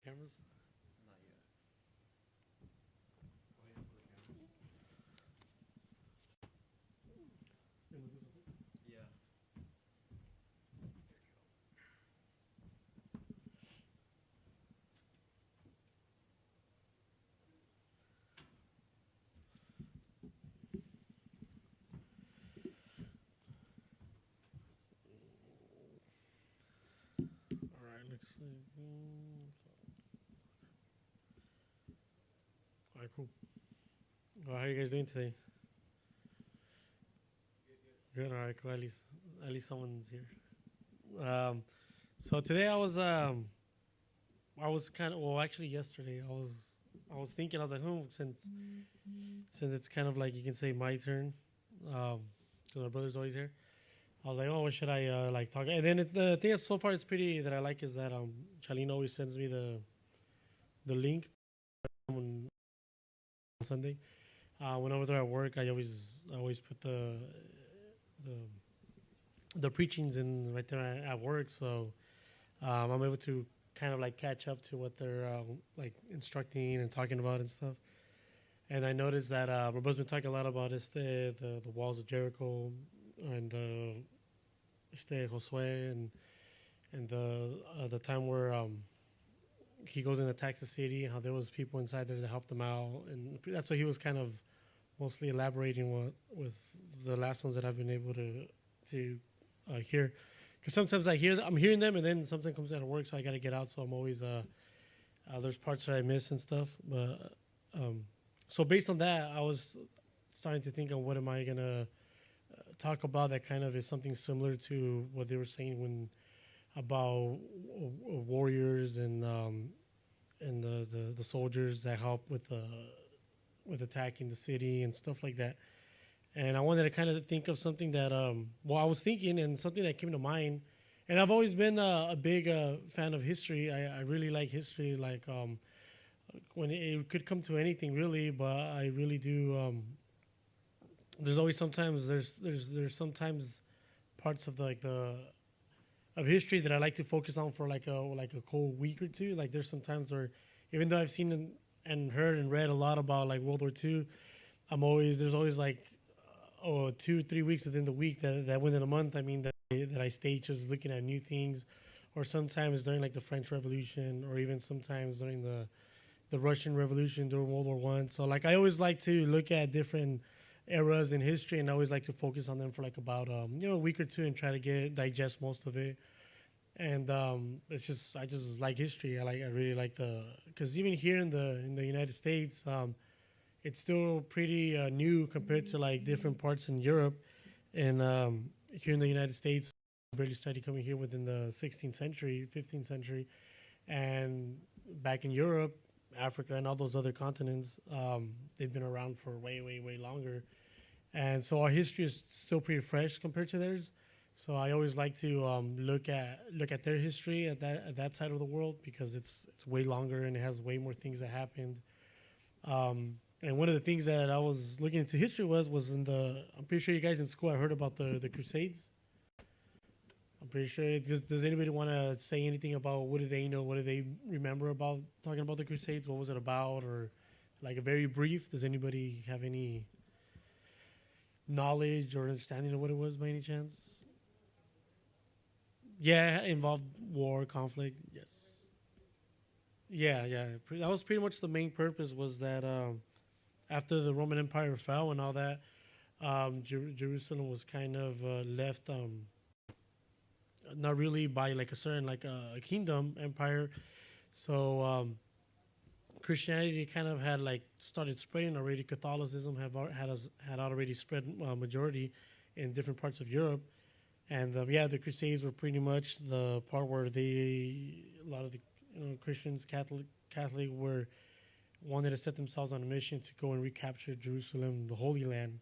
Cameras? Not yet. Waiting for the camera. Yeah. All right, looks like. All right, cool. Well, how are you guys doing today? Good. All right, cool. At least someone's here. So today I was kind of well actually yesterday I was thinking I was like since it's kind of like you can say my turn, because my brother's always here. I was like, oh, what should I like talk? And then the thing is, so far it's pretty that I like is that Charlene always sends me the link on Sunday. Whenever they're at work, I always put the the preachings in right there at work, so I'm able to kind of like catch up to what they're like instructing and talking about and stuff. And I noticed that Roberto's been talking a lot about the walls of Jericho and Josue and the time where he goes and attacks the city, how there was people inside there to help them out, and that's what he was kind of mostly elaborating with the last ones that I've been able to hear. Because sometimes I'm hearing them, and then something comes out of work, so I got to get out. So I'm always there's parts that I miss and stuff. But so based on that, I was starting to think of what am I gonna talk about that kind of is something similar to what they were saying when about warriors and the soldiers that help with attacking the city and stuff like that. And I wanted to kind of think of something that I was thinking and something that came to mind. And I've always been a big fan of history. I really like history, like when it could come to anything really, but I really do. There's always sometimes there's sometimes parts of the of history that I like to focus on for like a cold week or two. Like there's sometimes where even though I've seen and heard and read a lot about like World War II, there's always like 2 3 weeks within the week that within a month. I mean that I stay just looking at new things, or sometimes during like the French Revolution, or even sometimes during the Russian Revolution during World War One. So like I always like to look at different eras in history, and I always like to focus on them for like about a week or two and try to get digest most of it. And it's just I just like history. I really like the because even here in the United States, it's still pretty new compared to like different parts in Europe. And here in the United States, I barely started coming here within the 16th century, 15th century, and back in Europe, Africa, and all those other continents, they've been around for way, way, way longer. And so our history is still pretty fresh compared to theirs. So I always like to look at their history at that side of the world because it's way longer and it has way more things that happened. And one of the things that I was looking into history was in the I'm pretty sure you guys in school I heard about the Crusades. I'm pretty sure. Does anybody want to say anything about what do they know? What do they remember about talking about the Crusades? What was it about? Or like a very brief. Does anybody have any knowledge or understanding of what it was by any chance? Yeah, it involved war, conflict. Yes. Yeah, yeah. That was pretty much the main purpose. Was that after the Roman Empire fell and all that, Jerusalem was kind of left not really by like a certain like a kingdom empire. So Christianity kind of had like started spreading already. Catholicism had already spread majority in different parts of Europe, and yeah, the Crusades were pretty much the part where a lot of the Christians, Catholic were wanted to set themselves on a mission to go and recapture Jerusalem, the Holy Land.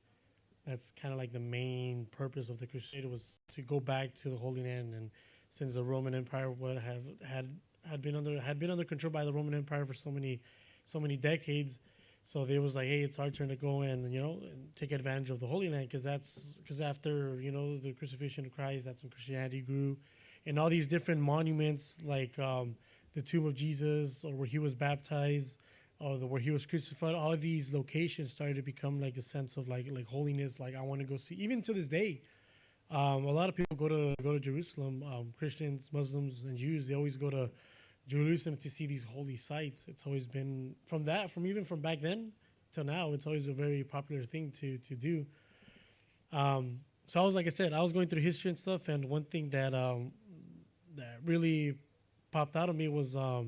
That's kind of like the main purpose of the Crusade was to go back to the Holy Land. And since the Roman Empire would have had been under control by the Roman Empire for so many decades, so they was like, hey, it's our turn to go in, and take advantage of the Holy Land because after the crucifixion of Christ, that's when Christianity grew, and all these different monuments like the tomb of Jesus, or where he was baptized, or where he was crucified. All of these locations started to become like a sense of like holiness. Like I want to go see. Even to this day, a lot of people go to Jerusalem. Christians, Muslims, and Jews. They always go to Jerusalem to see these holy sites. It's always been from back then till now. It's always a very popular thing to do. So I was, like I said, I was going through history and stuff, and one thing that that really popped out of me was I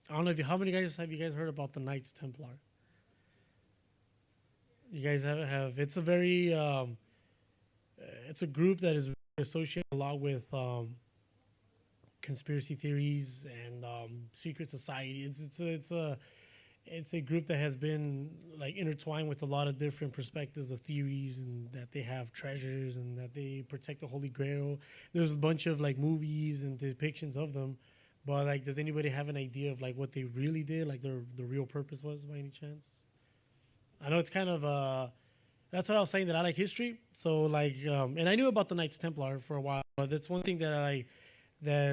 don't know how many guys have you guys heard about the Knights Templar? You guys have it's a very it's a group that is associated a lot with conspiracy theories and secret society. It's a group that has been like intertwined with a lot of different perspectives of theories, and that they have treasures and that they protect the Holy Grail. There's a bunch of like movies and depictions of them, but like, does anybody have an idea of like what they really did, like the real purpose was, by any chance? I know it's kind of that's what I was saying, that I like history. So like, and I knew about the Knights Templar for a while, but that's one thing that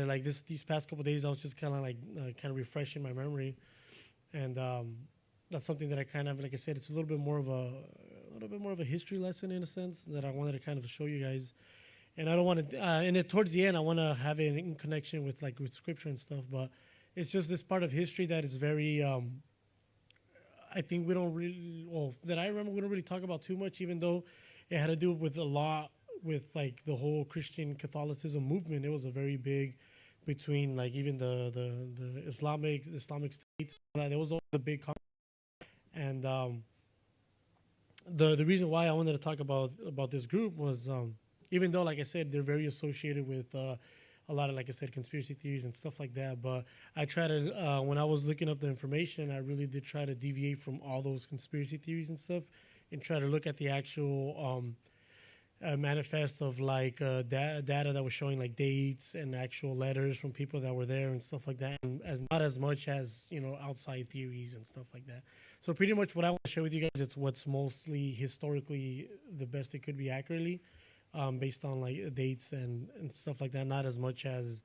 like these past couple of days I was just kind of like kind of refreshing my memory. And that's something that I kind of, like I said, it's a little bit more of a history lesson in a sense that I wanted to kind of show you guys. And I don't want to, and towards the end, I want to have it in connection with like with scripture and stuff. But it's just this part of history that is very, I think we don't really, that I remember we don't really talk about too much, even though it had to do with a lot with like the whole Christian Catholicism movement. It was a very big, between like even the Islamic states, there was all the big and the reason why I wanted to talk about this group was even though, like I said, they're very associated with a lot of, like I said, conspiracy theories and stuff like that, but I try to when I was looking up the information, I really did try to deviate from all those conspiracy theories and stuff and try to look at the actual manifest of like data that was showing like dates and actual letters from people that were there and stuff like that, and not as much as outside theories and stuff like that. So pretty much what I want to share with you guys, it's what's mostly historically the best it could be accurately, based on like dates and stuff like that, not as much as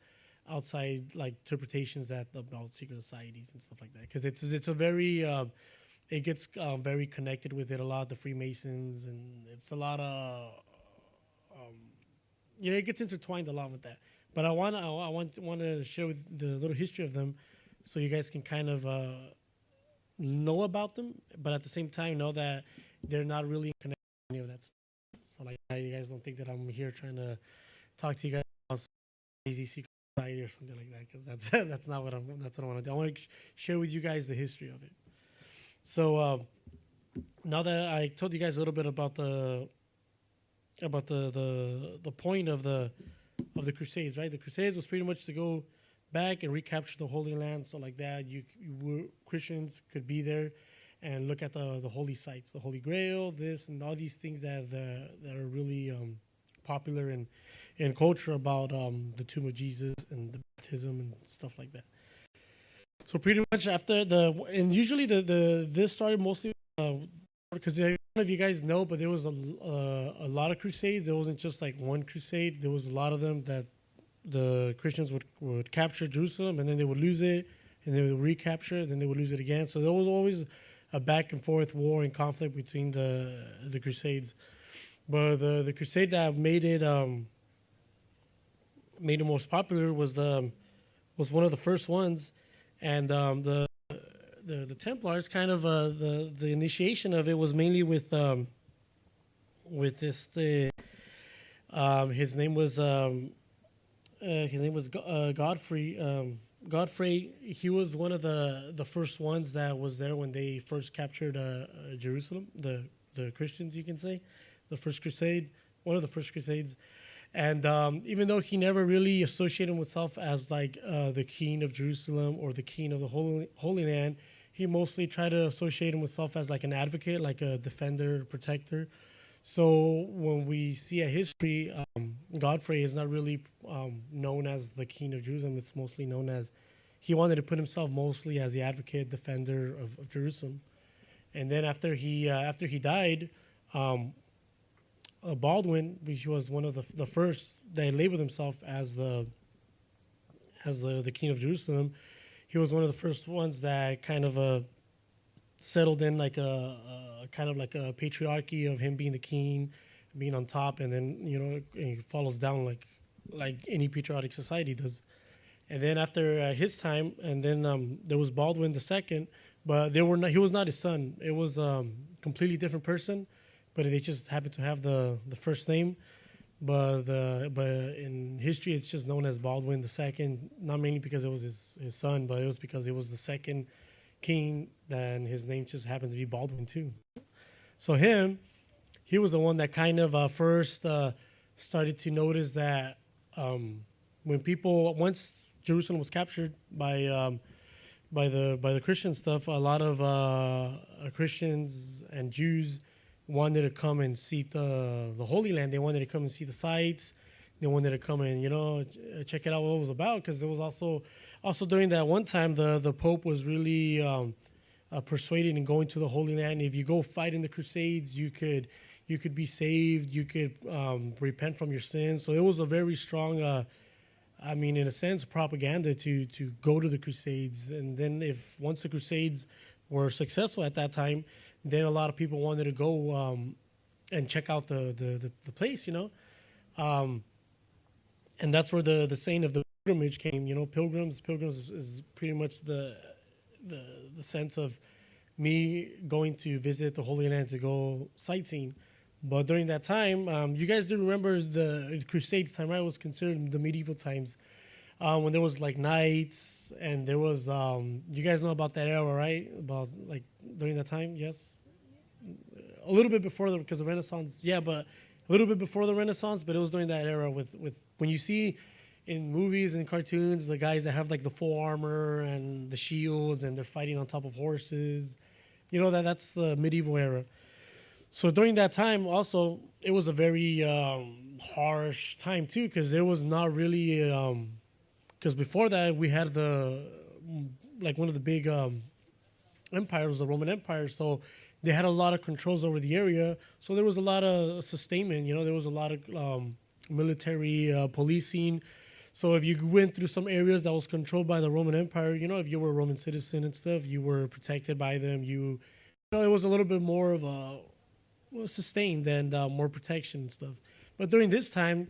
outside like interpretations about secret societies and stuff like that, because it's a very it gets very connected with it a lot, the Freemasons, and it's a lot of it gets intertwined a lot with that. But I want to share with the little history of them, so you guys can kind of know about them, but at the same time know that they're not really connected to any of that stuff. So like, you guys don't think that I'm here trying to talk to you guys about some crazy secret society or something like that, because that's not what I want to do. I want to share with you guys the history of it. So now that I told you guys a little bit about the point of the Crusades, right? The Crusades was pretty much to go back and recapture the Holy Land, so like that Christians could be there and look at the holy sites, the Holy Grail, this and all these things that are really popular in culture about the tomb of Jesus and the baptism and stuff like that. So pretty much after usually this started mostly because I don't know if you guys know, but there was a lot of crusades. There wasn't just like one crusade. There was a lot of them that the Christians would capture Jerusalem, and then they would lose it, and they would recapture it, then they would lose it again. So there was always a back and forth war and conflict between the crusades. But the crusade that made it most popular was one of the first ones, and the Templars kind of the initiation of it was mainly with this his name was Godfrey. Godfrey, he was one of the first ones that was there when they first captured Jerusalem. The Christians, you can say, the first crusade, one of the first crusades. And even though he never really associated himself as like the king of Jerusalem or the king of the Holy Land, he mostly tried to associate himself as like an advocate, like a defender, protector. So when we see a history, Godfrey is not really known as the king of Jerusalem. It's mostly known as he wanted to put himself mostly as the advocate, defender of Jerusalem. And then after he died, Baldwin, which was one of the first that labeled himself as the king of Jerusalem, he was one of the first ones that kind of settled in like a kind of like a patriarchy of him being the king, being on top, and then he follows down like any patriotic society does. And then after his time, and then there was Baldwin the second, but they were not. He was not his son. It was completely different person, but they just happened to have the first name. But in history, it's just known as Baldwin the second, not mainly because it was his son, but it was because it was the second king. Then his name just happened to be Baldwin too. So he was the one that kind of first started to notice that when people once Jerusalem was captured by the Christian stuff, a lot of Christians and Jews wanted to come and see the Holy Land. They wanted to come and see the sites. They wanted to come and check it out what it was about, because there was also during that one time the Pope was really persuaded in going to the Holy Land. If you go fight in the Crusades, you could be saved. You could repent from your sins. So it was a very strong. In a sense, propaganda to go to the Crusades. And then once the Crusades were successful at that time, then a lot of people wanted to go and check out the place, and that's where the saying of the pilgrimage came. Pilgrims is pretty much the sense of me going to visit the Holy Land to go sightseeing. But during that time, you guys do remember the Crusades time, right? It was considered the medieval times when there was like knights, and there was you guys know about that era, right? About like during that time, yes, a little bit before because the Renaissance, yeah, but a little bit before the Renaissance, but it was during that era with when you see in movies and cartoons the guys that have like the full armor and the shields and they're fighting on top of horses, that's the medieval era. So during that time, also, it was a very harsh time too, because there was not really. Because before that, we had one of the big empires, the Roman Empire. So they had a lot of controls over the area. So there was a lot of sustainment. There was a lot of military policing. So if you went through some areas that was controlled by the Roman Empire, if you were a Roman citizen and stuff, you were protected by them. It was a little bit more of a sustained and more protection and stuff. But during this time,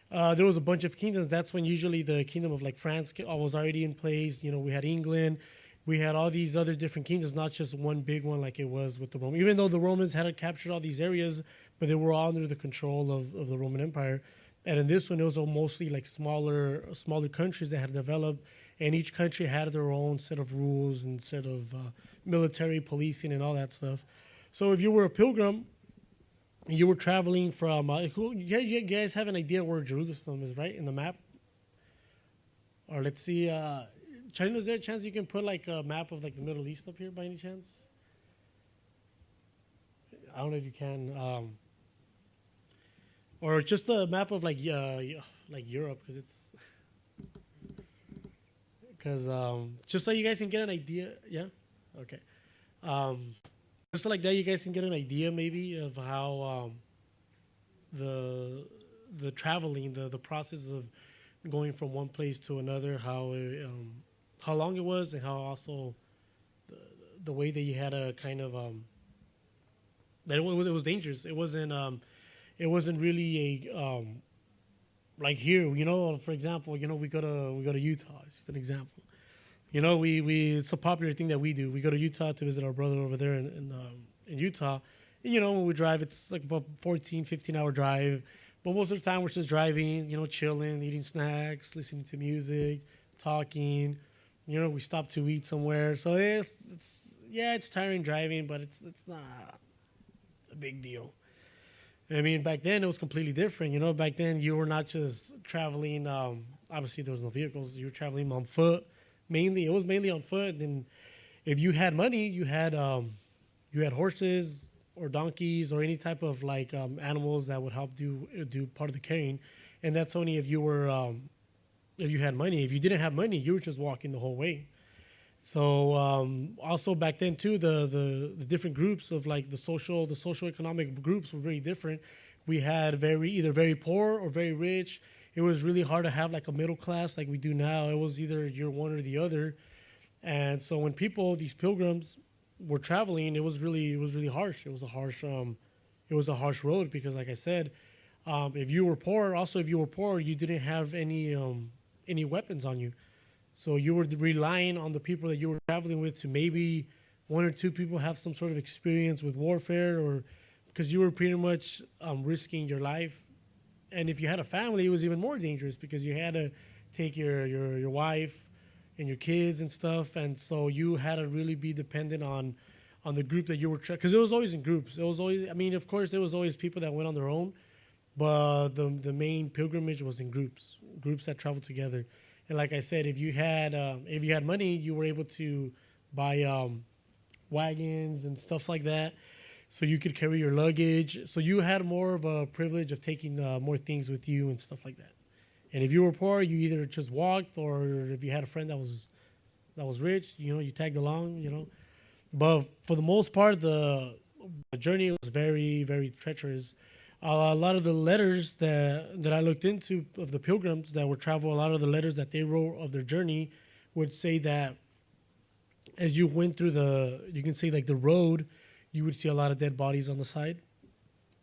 there was a bunch of kingdoms. That's when usually the kingdom of like France was already in place. We had England, we had all these other different kingdoms, not just one big one like it was with the Romans. Even though the Romans had captured all these areas, but they were all under the control of the Roman Empire. And in this one, it was all mostly like smaller countries that had developed, and each country had their own set of rules and set of military policing and all that stuff. So if you were a pilgrim, you were traveling from. You guys have an idea where Jerusalem is, right, in the map? Or let's see. China, is there a chance you can put like a map of like the Middle East up here by any chance? I don't know if you can. Or just a map of like Europe, just so you guys can get an idea. Yeah, okay. Just like that, you guys can get an idea maybe of how the traveling, the process of going from one place to another, how long it was, and how also the way that you had a kind of that it was dangerous. It wasn't really a like here. For example, we go to Utah. It's just an example. It's a popular thing that we do. We go to Utah to visit our brother over there in Utah. And, when we drive, it's like about 14, 15-hour drive. But most of the time, we're just driving, chilling, eating snacks, listening to music, talking. We stop to eat somewhere. So it's tiring driving, but it's not a big deal. Back then, it was completely different. Back then, you were not just traveling. Obviously, there was no vehicles. You were traveling on foot. It was mainly on foot. And if you had money, you had horses or donkeys or any type of like animals that would help do part of the carrying. And that's only if you had money. If you didn't have money, you were just walking the whole way. So also back then too, the different groups of like the social economic groups were very different. We had either very poor or very rich. It was really hard to have like a middle class like we do now. It was either you're one or the other. And so when people, these pilgrims, were traveling, it was really harsh. It was a harsh road because, like I said, if you were poor, you didn't have any weapons on you, so you were relying on the people that you were traveling with to maybe one or two people have some sort of experience with warfare, or because you were pretty much risking your life. And if you had a family, it was even more dangerous because you had to take your wife and your kids and stuff, and so you had to really be dependent on the group that you were because it was always in groups. It was always, I mean, of course, there was always people that went on their own, but the main pilgrimage was in groups that traveled together. And like I said, if you had money, you were able to buy wagons and stuff like that, so you could carry your luggage. So you had more of a privilege of taking more things with you and stuff like that. And if you were poor, you either just walked, or if you had a friend that was rich, you tagged along, But for the most part, the journey was very, very treacherous. A lot of the letters that I looked into of the pilgrims that would travel, a lot of the letters that they wrote of their journey would say that as you went through you can say like the road, you would see a lot of dead bodies on the side.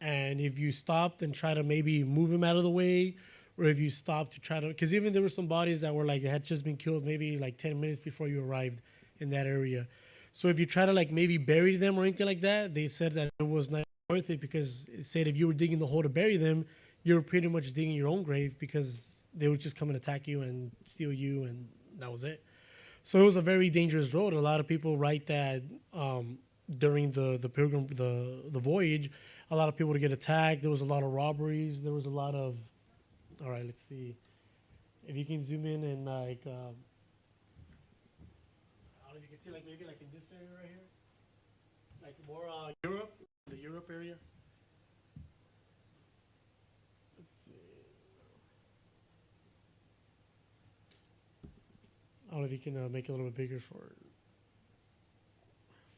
And if you stopped and try to maybe move them out of the way, or if you stopped to try to, because even there were some bodies that were like, had just been killed maybe like 10 minutes before you arrived in that area. So if you try to like maybe bury them or anything like that, they said that it was not worth it, because it said if you were digging the hole to bury them, you were pretty much digging your own grave, because they would just come and attack you and steal you, and that was it. So it was a very dangerous road. A lot of people write that during the pilgrim the voyage, a lot of people would get attacked. There was a lot of robberies. There was a lot of. All right, let's see if you can zoom in and like. I don't know if you can see like maybe like in this area right here, like more Europe, the Europe area. Let's see. I don't know if you can make it a little bit bigger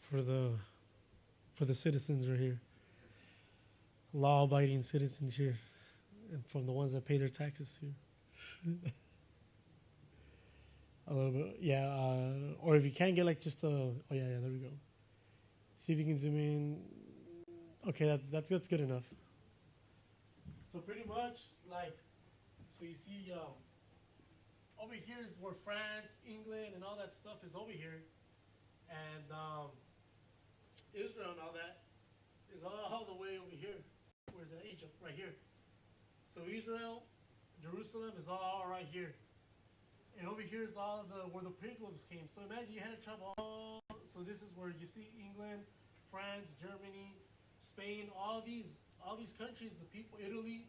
for the for the citizens right here, law-abiding citizens here, and from the ones that pay their taxes too. A little bit, yeah. Or if you can't get like just a, oh yeah, there we go. See if you can zoom in. Okay, that's good enough. So pretty much like, so you see, over here is where France, England, and all that stuff is over here, and Israel and all that is all the way over here. Where's that? Egypt, right here. So Israel, Jerusalem is all right here. And over here is all where the pilgrims came. So imagine you had to travel all. So this is where you see England, France, Germany, Spain, all these countries. The people, Italy,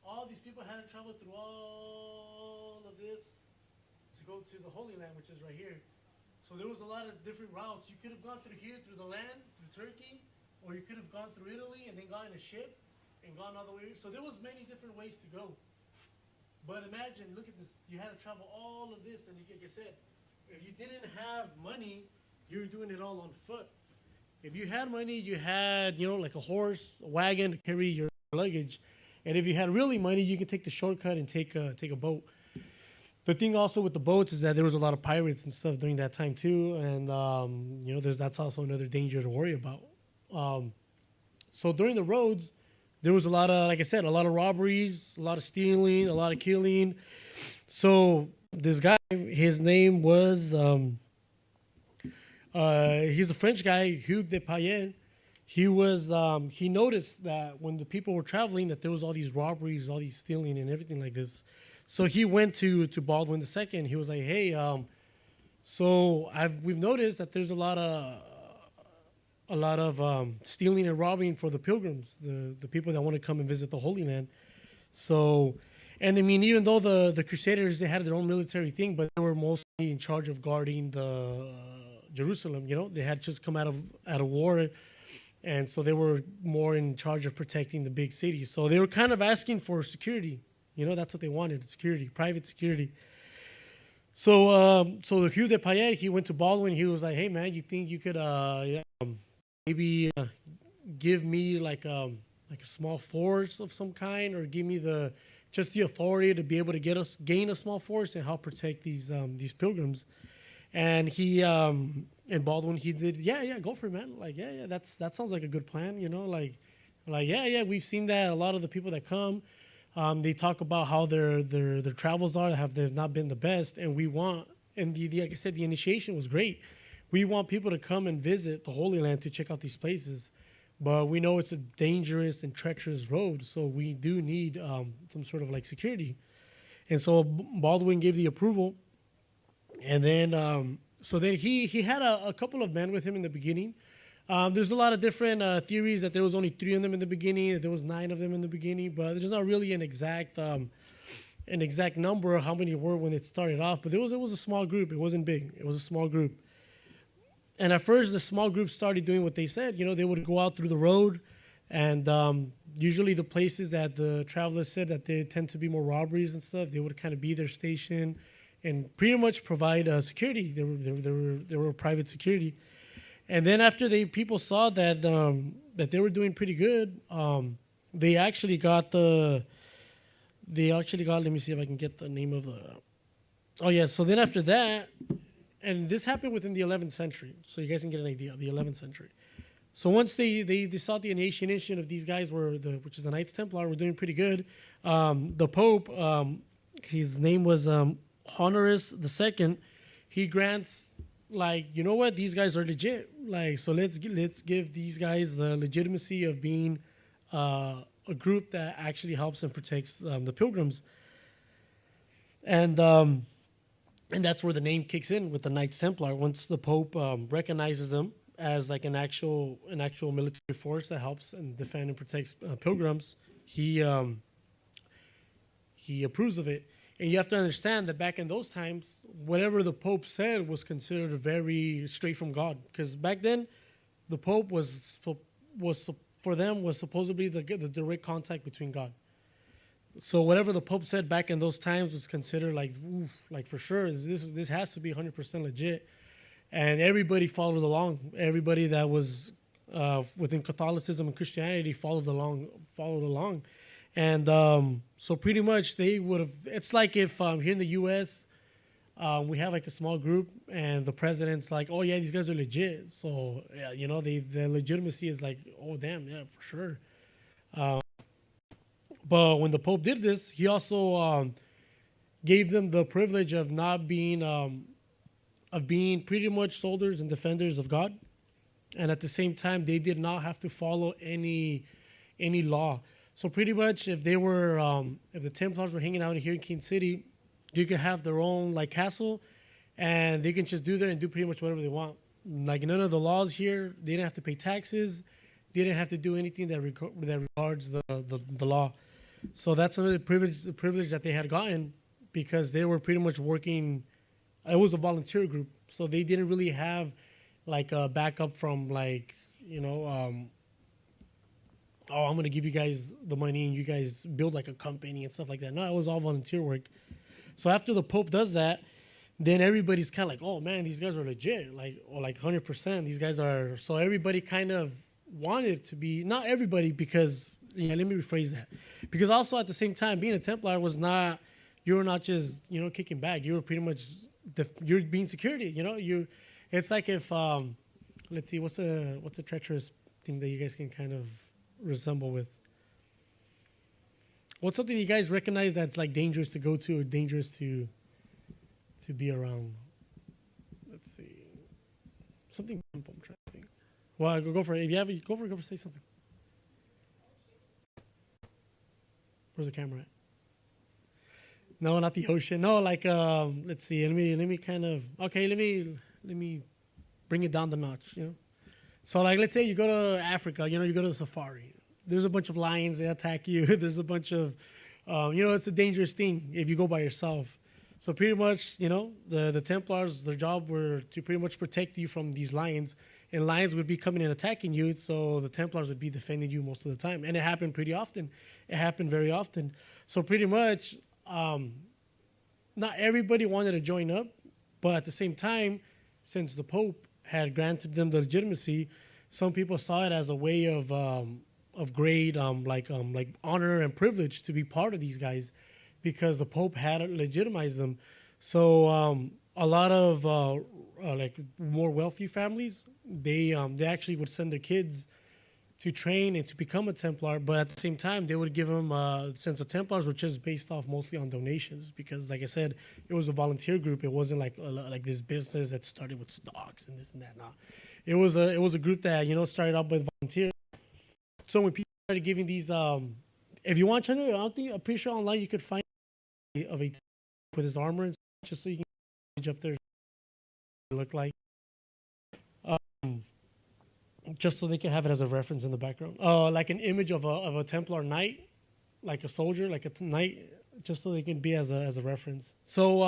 all these people had to travel through all of this to go to the Holy Land, which is right here. So there was a lot of different routes. You could have gone through here, through the land, through Turkey, or you could have gone through Italy and then gone in a ship and gone all the way. So there was many different ways to go. But imagine, look at this. You had to travel all of this, and like I said, if you didn't have money, you were doing it all on foot. If you had money, you had, like a horse, a wagon to carry your luggage. And if you had really money, you could take the shortcut and take a boat. The thing also with the boats is that there was a lot of pirates and stuff during that time too, and that's also another danger to worry about. So during the roads, there was a lot of, like I said, a lot of robberies, a lot of stealing, a lot of killing. So this guy, his name was, he's a French guy, Hugues de Payet. He noticed that when the people were traveling, that there was all these robberies, all these stealing and everything like this. So he went to Baldwin II. He was like, hey, we've noticed that there's a lot of stealing and robbing for the pilgrims, the people that want to come and visit the Holy Land. So, and I mean, even though the Crusaders, they had their own military thing, but they were mostly in charge of guarding the Jerusalem. They had just come out of war, and so they were more in charge of protecting the big cities. So they were kind of asking for security. That's what they wanted: security, private security. So, the Hugues de Payet, he went to Baldwin. He was like, "Hey, man, you think you could maybe give me like a small force of some kind, or give me the authority to be able to gain a small force and help protect these pilgrims?" And he and Baldwin, he did, yeah, go for it, man. Like, yeah, that sounds like a good plan, you know, like yeah, we've seen that a lot of the people that come, they talk about how their travels they've not been the best, and we want, and the like I said, the initiation was great. We want people to come and visit the Holy Land to check out these places, but we know it's a dangerous and treacherous road, so we do need some sort of like security. And so Baldwin gave the approval, and then so then he had a couple of men with him in the beginning. There's a lot of different theories that there was only 3 of them in the beginning, that there was 9 of them in the beginning, but there's not really an exact number of how many were when it started off. But it was a small group. It wasn't big. It was a small group. And at first, the small group started doing what they said. You know, they would go out through the road, and usually the places that the travelers said that they tend to be more robberies and stuff, they would kind of be their station and pretty much provide security. They were private security. And then after people saw that that they were doing pretty good, they actually got. Let me see if I can get the name of the. Oh yeah. So then after that, and this happened within the 11th century, so you guys can get an idea of the 11th century. So once they saw the initiation of these guys which is the Knights Templar, were doing pretty good. The Pope, his name was Honorius II. He grants, like, you know what, these guys are legit. Like, so let's give these guys the legitimacy of being a group that actually helps and protects the pilgrims. And that's where the name kicks in with the Knights Templar. Once the Pope recognizes them as like an actual military force that helps and defend and protects pilgrims, he approves of it. And you have to understand that back in those times, whatever the Pope said was considered very straight from God. Because back then, the Pope was for them was supposedly the direct contact between God. So whatever the Pope said back in those times was considered like, oof, like for sure, this has to be 100% legit. And everybody followed along. Everybody that was within Catholicism and Christianity followed along. And so pretty much they would have, it's like if here in the U.S., we have like a small group and the president's like, oh yeah, these guys are legit. So, yeah, you know, the legitimacy is like, oh damn, yeah, for sure. But when the Pope did this, he also gave them the privilege of not being, of being pretty much soldiers and defenders of God. And at the same time, they did not have to follow any law. So pretty much, if the Templars were hanging out here in King City, they could have their own like castle, and they can just do there and do pretty much whatever they want. Like none of the laws here, they didn't have to pay taxes, they didn't have to do anything that regards the law. So that's another privilege that they had gotten, because they were pretty much working. It was a volunteer group, so they didn't really have like a backup from like, you know. Oh, I'm going to give you guys the money and you guys build like a company and stuff like that. No, it was all volunteer work. So after the Pope does that, then everybody's kind of like, oh man, these guys are legit, like, or like 100%. These guys are, so everybody kind of wanted to be, not everybody, because, yeah, let me rephrase that. Because also at the same time, being a Templar was not, you were not just, you know, kicking back. You were pretty much, you're being security, you know, it's like if, let's see, what's a treacherous thing that you guys can kind of resemble with? What's something you guys recognize that's like dangerous to go to or dangerous to be around? Let's see. Something I'm trying to think. Well, go for it. If you have it, go for it. Say something. Where's the camera at? No, not the ocean. No, like let's see. Let me kind of, okay, let me bring it down the notch, you know. So, like, let's say you go to Africa, you know, you go to the safari. There's a bunch of lions, they attack you. There's a bunch of, you know, it's a dangerous thing if you go by yourself. So pretty much, you know, the Templars, their job were to pretty much protect you from these lions. And lions would be coming and attacking you, so the Templars would be defending you most of the time. And it happened pretty often. It happened very often. So pretty much, not everybody wanted to join up. But at the same time, since the Pope had granted them the legitimacy, some people saw it as a way of great like honor and privilege to be part of these guys, because the Pope had legitimized them. So a lot of like more wealthy families, they actually would send their kids to train and to become a Templar, but at the same time, they would give them since the Templars were just based off mostly on donations, because, like I said, it was a volunteer group. It wasn't like this business that started with stocks and this and that. No, it was a group that started up with volunteers. So when people started giving these, if you want to know, I'm pretty sure online you could find of a with his armor and stuff, just so you can image up there look like. Just so they can have it as a reference in the background. Like an image of a Templar knight, like a soldier, like a knight, just so they can be as a reference. So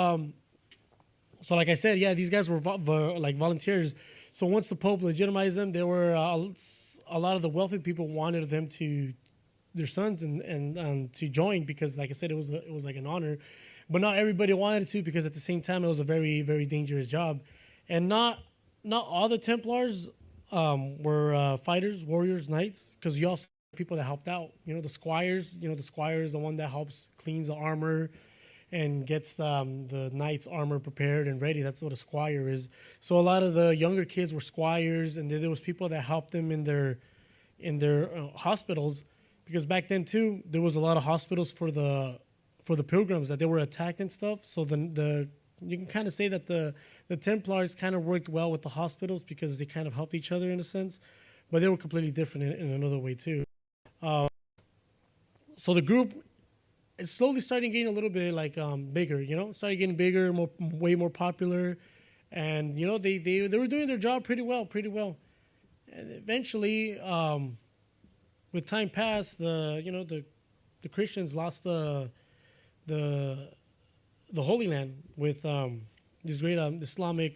like I said, yeah, these guys were like volunteers. So once the Pope legitimized them, there were a lot of the wealthy people wanted them to their sons and to join, because, like I said, it was like an honor, but not everybody wanted to, because at the same time it was a very, very dangerous job, and not all the Templars were fighters, warriors, knights, because you also have people that helped out. The squires. The squire is the one that helps cleans the armor and gets the knight's armor prepared and ready. That's what a squire is. So a lot of the younger kids were squires, and there was people that helped them in their hospitals, because back then too there was a lot of hospitals for the pilgrims that they were attacked and stuff. So you can kind of say that the Templars kind of worked well with the hospitals, because they kind of helped each other in a sense, but they were completely different in another way too. So the group is slowly starting getting a little bit like bigger, started getting bigger, way more popular, and they were doing their job pretty well. And eventually, with time passed, the Christians lost the Holy Land with this great Islamic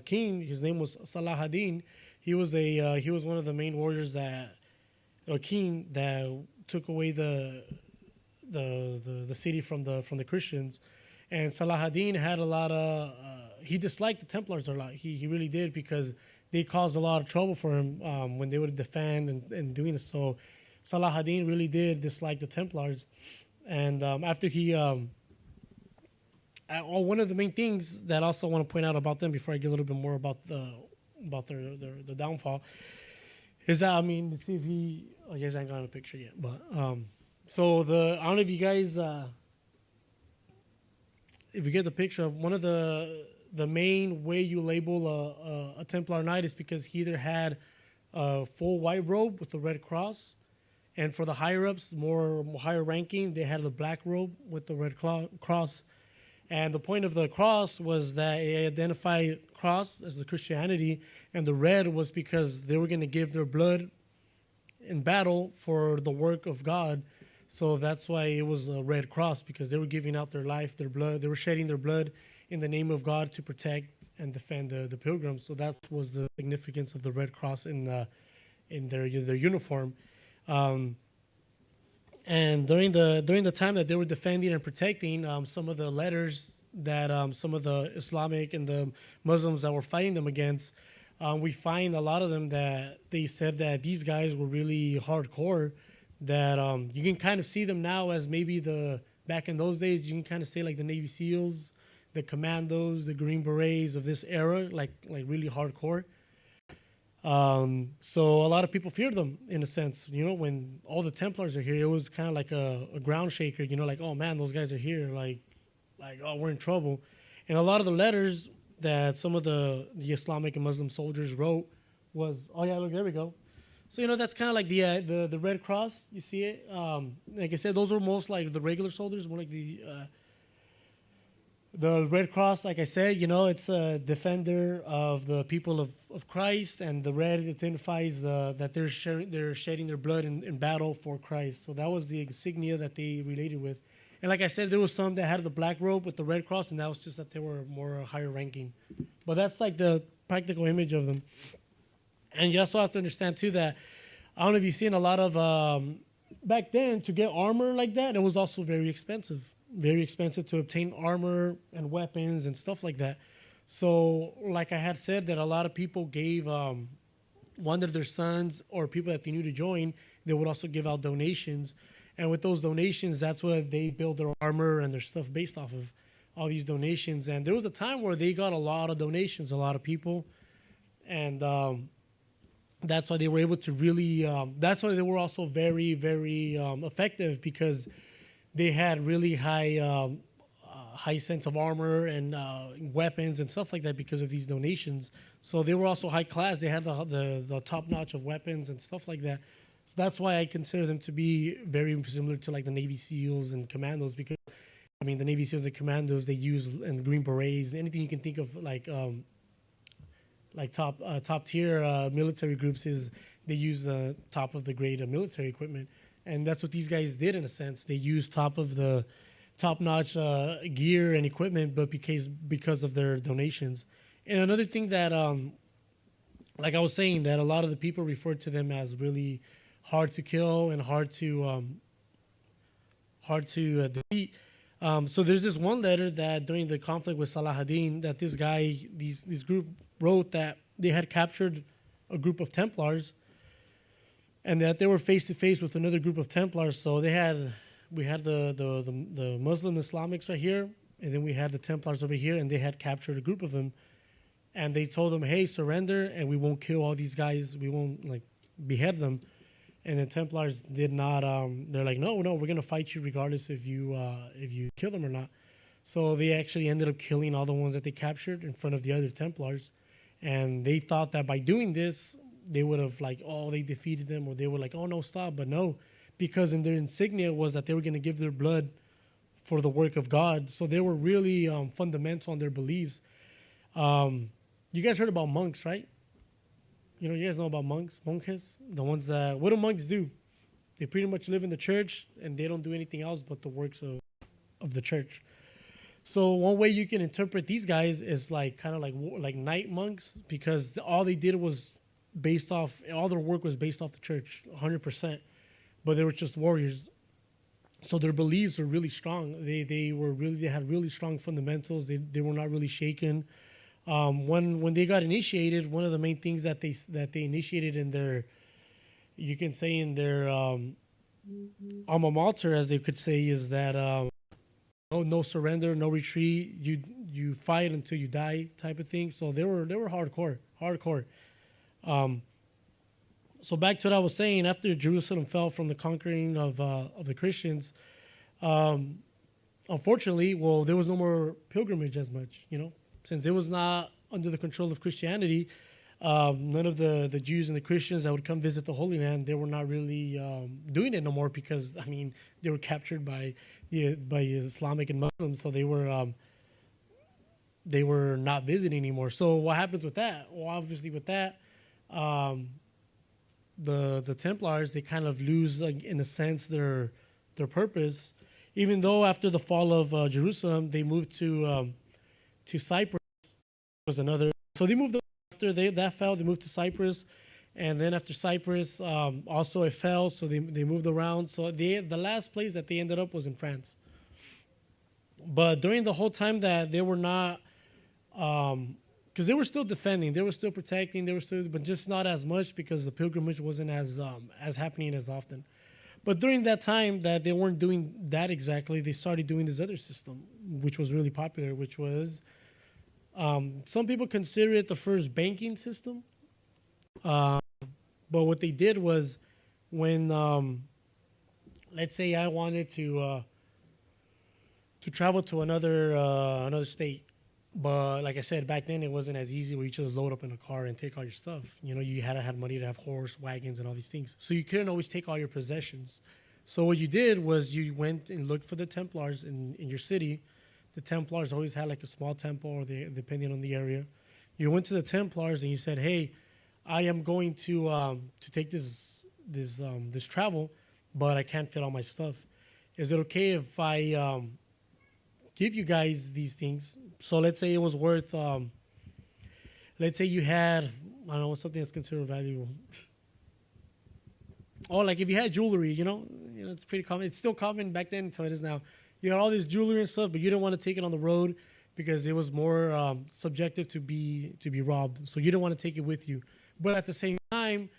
king. His name was Salah ad-Din. He was one of the main warriors king that took away the city from the Christians. And Salah ad-Din had a lot of he disliked the Templars a lot. He really did, because they caused a lot of trouble for him when they would defend and doing this. So Salah ad-Din really did dislike the Templars, and after he one of the main things that I also want to point out about them before I get a little bit more about their downfall is that, let's see if I guess I ain't got a picture yet, but so I don't know if you guys if you get the picture of one of the main way you label a Templar Knight is because he either had a full white robe with the red cross, and for the higher ups, more higher ranking, they had the black robe with the red cross. And the point of the cross was that it identified cross as the Christianity, and the red was because they were going to give their blood in battle for the work of God. So that's why it was a red cross, because they were giving out their life, their blood. They were shedding their blood in the name of God to protect and defend the pilgrims. So that was the significance of the red cross in their uniform. And during the time that they were defending and protecting, some of the letters that some of the Islamic and the Muslims that were fighting them against, we find a lot of them that they said that these guys were really hardcore, that you can kind of see them now as maybe back in those days, you can kind of say like the Navy SEALs, the Commandos, the Green Berets of this era, like really hardcore. So a lot of people feared them in a sense. When all the Templars are here, it was kind of like a ground shaker. Like, oh man, those guys are here. Like oh, we're in trouble. And a lot of the letters that some of the Islamic and Muslim soldiers wrote was, oh yeah, look, there we go. So that's kind of like the Red Cross. You see it. Like I said, those were most like the regular soldiers, more like the Red Cross, like I said, it's a defender of the people of Christ, and the red identifies that they're shedding their blood in battle for Christ. So that was the insignia that they related with. And like I said, there was some that had the black robe with the Red Cross, and that was just that they were more higher ranking. But that's like the practical image of them. And you also have to understand too that, I don't know if you've seen a lot of, back then to get armor like that, it was also very expensive to obtain armor and weapons and stuff like that. So like I had said, that a lot of people gave one of their sons or people that they knew to join, they would also give out donations. And with those donations, that's what they build their armor and their stuff based off of. all these donations. And there was a time where they got a lot of donations, a lot of people, and that's why they were able to really. That's why they were also very, very effective, because they had really high sense of armor and weapons and stuff like that because of these donations. So they were also high class. They had the top notch of weapons and stuff like that. So that's why I consider them to be very similar to like the Navy SEALs and Commandos, because I mean the Navy SEALs and Commandos, they use, and Green Berets, anything you can think of like top tier military groups, is they use the top of the grade military equipment, and that's what these guys did in a sense. They used top notch gear and equipment, but because of their donations. And another thing that like I was saying, that a lot of the people refer to them as really hard to kill and hard to defeat. So there's this one letter that during the conflict with Salah ad-Din, that this guy, this group wrote that they had captured a group of Templars, and that they were face to face with another group of Templars. So we had the Muslim Islamics right here, and then we had the Templars over here, and they had captured a group of them, and they told them, "Hey, surrender, and we won't kill all these guys. We won't like behead them." And the Templars did not. They're like, "No, we're gonna fight you regardless if you kill them or not." So they actually ended up killing all the ones that they captured in front of the other Templars, and they thought that by doing this, they would have like, oh, they defeated them, or they were like, oh no, stop. But no, because in their insignia was that they were going to give their blood for the work of God. So they were really fundamental on their beliefs. You guys heard about monks, right? You guys know about monks, monjes, the ones that, what do monks do? They pretty much live in the church, and they don't do anything else but the works of the church. So one way you can interpret these guys is like kind of like night monks, because all they did was all their work was based off the church, 100%. But they were just warriors. So their beliefs were really strong. They had really strong fundamentals. They were not really shaken. When they got initiated, one of the main things that they initiated in their, you can say in their alma mater, as they could say, is that no surrender, no retreat. You fight until you die, type of thing. So they were hardcore. So back to what I was saying, after Jerusalem fell from the conquering of the Christians, unfortunately, there was no more pilgrimage as much, since it was not under the control of Christianity. None of the Jews and the Christians that would come visit the Holy Land, they were not really doing it no more, because I mean they were captured by Islamic and Muslims, so they were not visiting anymore. So what happens with that? Well, obviously with that, the Templars, they kind of lose, like, in a sense, their purpose. Even though after the fall of Jerusalem, they moved to Cyprus. Was another. So they moved after that fell. They moved to Cyprus, and then after Cyprus, also it fell. So they moved around. So the last place that they ended up was in France. But during the whole time that they were not, because they were still defending, they were still protecting, but just not as much, because the pilgrimage wasn't as happening as often. But during that time that they weren't doing that exactly, they started doing this other system, which was really popular, which was, some people consider it the first banking system. But what they did was, when, let's say I wanted to travel to another state, but like I said, back then it wasn't as easy where you just load up in a car and take all your stuff. You had to have money to have horse, wagons, and all these things. So you couldn't always take all your possessions. So what you did was you went and looked for the Templars in your city. The Templars always had like a small temple, or depending on the area. You went to the Templars and you said, "Hey, I am going to take this travel, but I can't fit all my stuff. Is it okay if I give you guys these things?" So let's say it was worth, let's say you had, I don't know, something that's considered valuable. Or like if you had jewelry, it's pretty common. It's still common back then until it is now. You had all this jewelry and stuff, but you didn't want to take it on the road because it was more subjective to be robbed. So you didn't want to take it with you. But at the same time,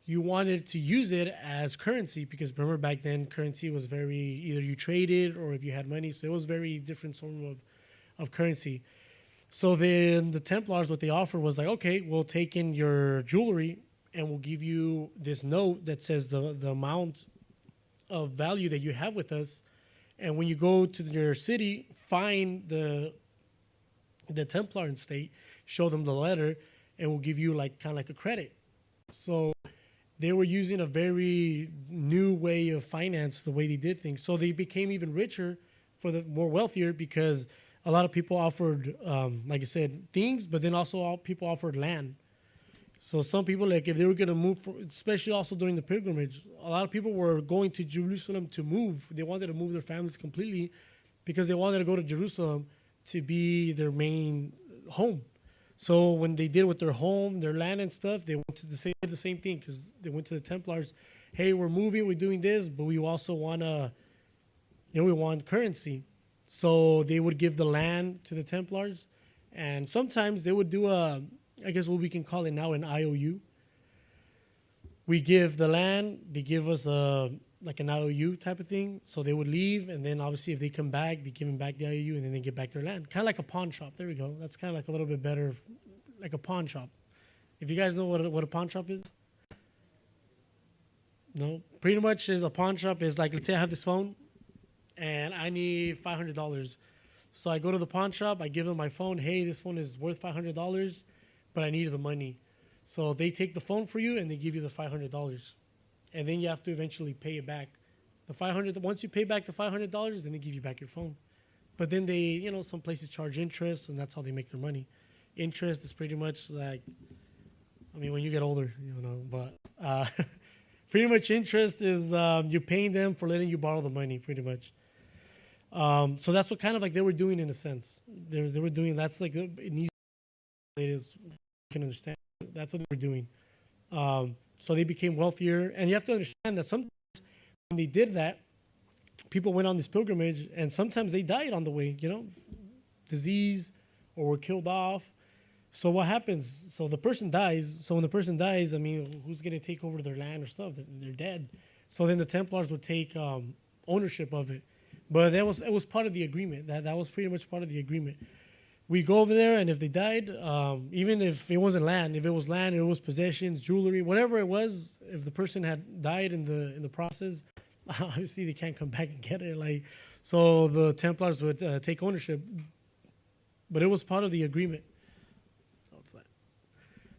you wanted to use it as currency, because remember back then currency was very, either you traded or if you had money. So it was very different sort of currency. So then the Templars, what they offered was like, okay, we'll take in your jewelry and we'll give you this note that says the amount of value that you have with us. And when you go to your city, find the Templar in state, show them the letter, and we'll give you like kind of like a credit. So they were using a very new way of finance, the way they did things. So they became even richer, for the more wealthier, because a lot of people offered, like I said, things, but then also all people offered land. So some people, like if they were going to move, especially also during the pilgrimage, a lot of people were going to Jerusalem to move. They wanted to move their families completely because they wanted to go to Jerusalem to be their main home. So when they did with their home, their land and stuff, they went to the same thing, because they went to the Templars. Hey, we're moving, we're doing this, but we also want to, we want currency. So they would give the land to the Templars, and sometimes they would do I guess what we can call it now, an IOU. We give the land, they give us like an IOU type of thing. So they would leave, and then obviously if they come back, they give them back the IOU, and then they get back their land. Kind of like a pawn shop. There we go. That's kind of like a little bit better, like a pawn shop. If you guys know what a pawn shop is? No? Pretty much is a pawn shop is like, let's say I have this phone, and I need $500. So I go to the pawn shop, I give them my phone. Hey, this phone is worth $500, but I need the money. So they take the phone for you, and they give you the $500. And then you have to eventually pay it back. Once you pay back the $500, then they give you back your phone. But then they, some places charge interest, and that's how they make their money. Interest is pretty much like, when you get older, but pretty much interest is you're paying them for letting you borrow the money, pretty much. So that's what kind of like they were doing in a sense. They were doing, that's like an easy way to can understand. That's what they were doing. So they became wealthier. And you have to understand that sometimes when they did that, people went on this pilgrimage, and sometimes they died on the way, disease, or were killed off. So what happens? So the person dies. So when the person dies, who's going to take over their land or stuff? They're dead. So then the Templars would take ownership of it. But it was part of the agreement. That was pretty much part of the agreement. We go over there, and if they died, even if it wasn't land, if it was land, it was possessions, jewelry, whatever it was, if the person had died in the process, obviously they can't come back and get it. So the Templars would take ownership. But it was part of the agreement. What's that?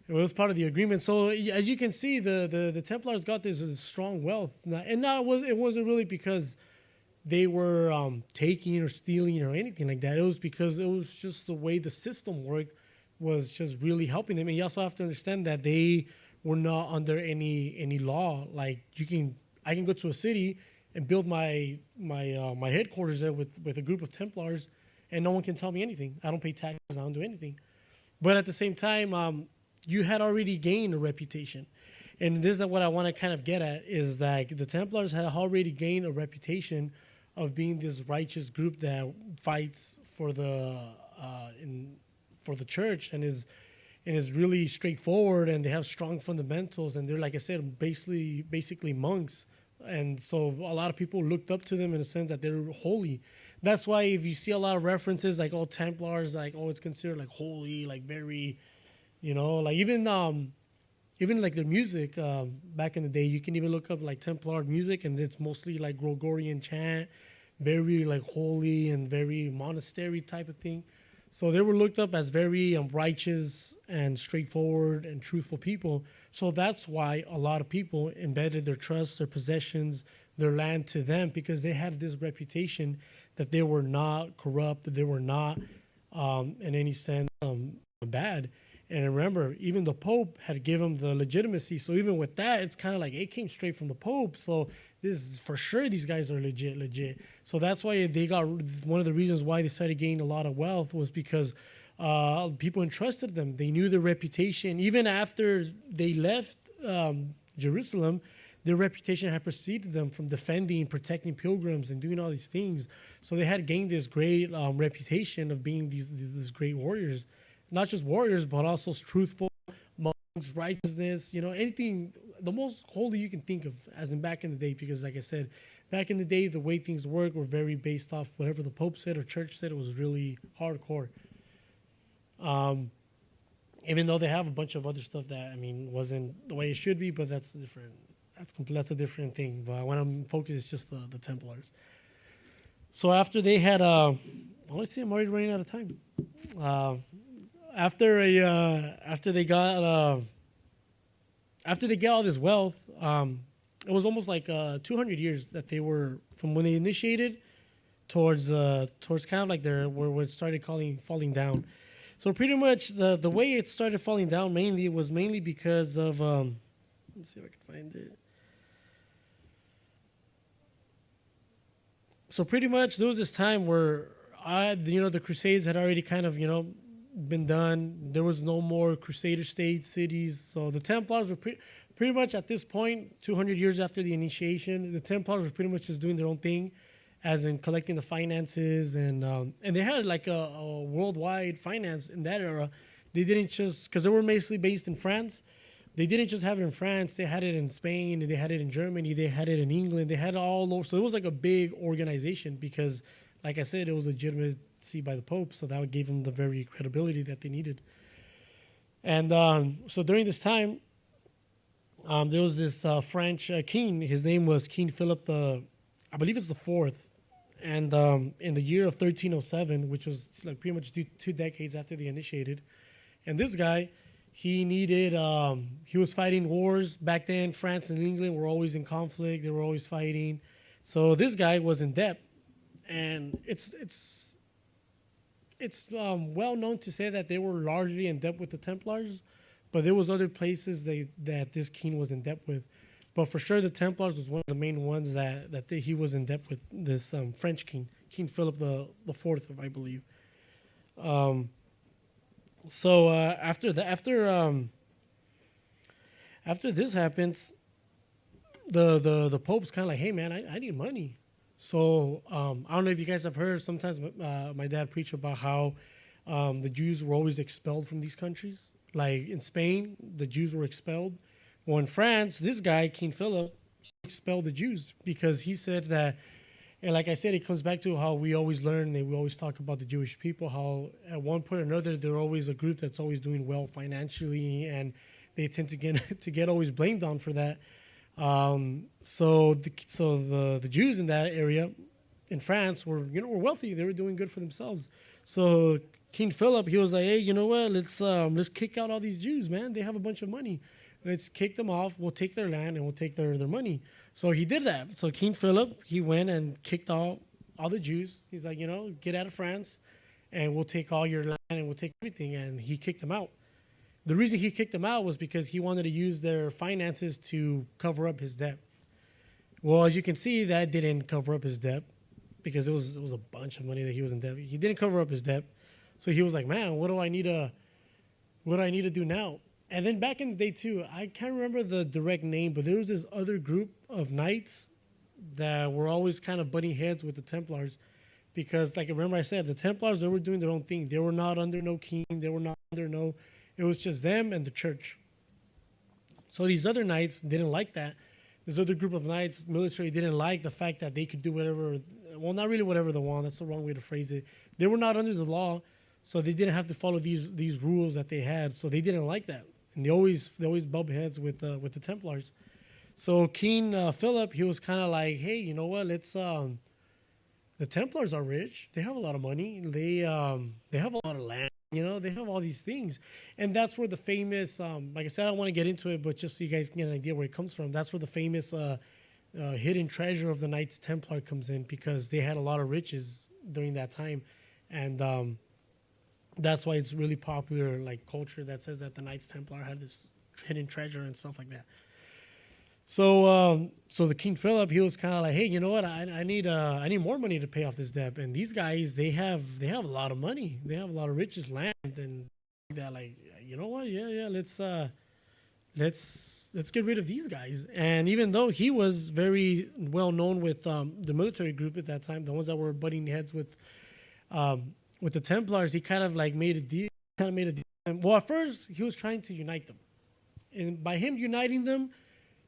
It was part of the agreement. So as you can see, the Templars got this strong wealth, and now it wasn't really because they were taking or stealing or anything like that. It was because it was just the way the system worked was just really helping them. And you also have to understand that they were not under any law. Like I can go to a city and build my headquarters there with a group of Templars, and no one can tell me anything. I don't pay taxes. I don't do anything. But at the same time, you had already gained a reputation. And this is what I want to kind of get at, is that the Templars had already gained a reputation of being this righteous group that fights for the church and is really straightforward, and they have strong fundamentals, and they're, like I said, basically monks. And so a lot of people looked up to them in the sense that they're holy. That's why if you see a lot of references like, Templars, like, it's considered like holy, like very, like even like their music back in the day, you can even look up like Templar music, and it's mostly like Gregorian chant, very like holy and very monastery type of thing. So they were looked up as very righteous and straightforward and truthful people. So that's why a lot of people embedded their trust, their possessions, their land to them, because they had this reputation that they were not corrupt, that they were not in any sense bad. And remember, even the Pope had given them the legitimacy. So even with that, it's kind of like it came straight from the Pope. So this is for sure these guys are legit. So that's why they got, one of the reasons why they started gaining a lot of wealth was because people entrusted them. They knew their reputation. Even after they left Jerusalem, their reputation had preceded them from defending, protecting pilgrims, and doing all these things. So they had gained this great reputation of being these great warriors. Not just warriors, but also truthful, monks, righteousness, anything, the most holy you can think of, as in back in the day, because like I said, back in the day, the way things work were very based off whatever the Pope said or Church said. It was really hardcore. Even though they have a bunch of other stuff that wasn't the way it should be, but that's different. That's a different thing. But when I'm focused, it's just the Templars. So after they had, let's see, I'm already running out of time. After they got all this wealth, it was almost like 200 years that they were from when they initiated towards kind of like where it started falling down. So pretty much the way it started falling down was mainly because of let me see if I can find it. So pretty much there was this time where the Crusades had already kind of been done. There was no more Crusader states, cities. So the Templars were pretty much at this point, 200 years after the initiation, the Templars were pretty much just doing their own thing, as in collecting the finances, and they had like a worldwide finance in that era. They didn't just, because they were mostly based in France, they didn't just have it in France. They had it in Spain, and they had it in Germany, they had it in England, they had it all over. So it was like a big organization because, like I said, it was legitimacy by the Pope, so that gave them the very credibility that they needed. And so during this time, there was this French king. His name was King Philip I believe it's the fourth. And in the year of 1307, which was like pretty much 2 decades after they initiated, and this guy, he was fighting wars. Back then, France and England were always in conflict. They were always fighting. So this guy was in debt. And it's well known to say that they were largely in debt with the Templars, but there was other places that this king was in debt with. But for sure, the Templars was one of the main ones that he was in debt with. This French king, King Philip the Fourth, I believe. So after this happens, the Pope's kind of like, hey man, I need money. So I don't know if you guys have heard. Sometimes my dad preached about how the Jews were always expelled from these countries. Like in Spain, the Jews were expelled. Well, in France, this guy, King Philip, expelled the Jews because he said that, and like I said, it comes back to how we always learn and we always talk about the Jewish people, how at one point or another, they're always a group that's always doing well financially, and they tend to get always blamed on for that. So the Jews in that area in France were wealthy. They were doing good for themselves. So King Philip, he was like, hey, you know what? Let's kick out all these Jews, man. They have a bunch of money. Let's kick them off. We'll take their land and we'll take their money. So he did that. So King Philip, he went and kicked all the Jews. He's like, get out of France and we'll take all your land and we'll take everything. And he kicked them out. The reason he kicked them out was because he wanted to use their finances to cover up his debt. Well, as you can see, that didn't cover up his debt because it was a bunch of money that he was in debt. He didn't cover up his debt. So he was like, man, what do I need to do now? And then back in the day too, I can't remember the direct name, but there was this other group of knights that were always kind of butting heads with the Templars because, like, remember I said, the Templars, they were doing their own thing. They were not under no king. They were not under no, it was just them and the church. So these other knights didn't like that. This other group of knights, military, didn't like the fact that they could do whatever, well, not really whatever they want. That's the wrong way to phrase it. They were not under the law, so they didn't have to follow these rules that they had. So they didn't like that. And they always bump heads with the Templars. So King Philip, he was kind of like, hey, you know what? The Templars are rich. They have a lot of money. They have a lot of land. They have all these things. And that's where the famous, like I said, I don't want to get into it, but just so you guys can get an idea where it comes from, that's where the famous hidden treasure of the Knights Templar comes in, because they had a lot of riches during that time. And that's why it's really popular, like, culture that says that the Knights Templar had this hidden treasure and stuff like that. So the King Philip, he was kind of like, hey, you know what? I need more money to pay off this debt. And these guys, they have a lot of money. They have a lot of riches, land, and they're like, you know what? Yeah, let's get rid of these guys. And even though he was very well known with the military group at that time, the ones that were butting heads with the Templars, he kind of like made a deal. Well, at first he was trying to unite them, and by him uniting them,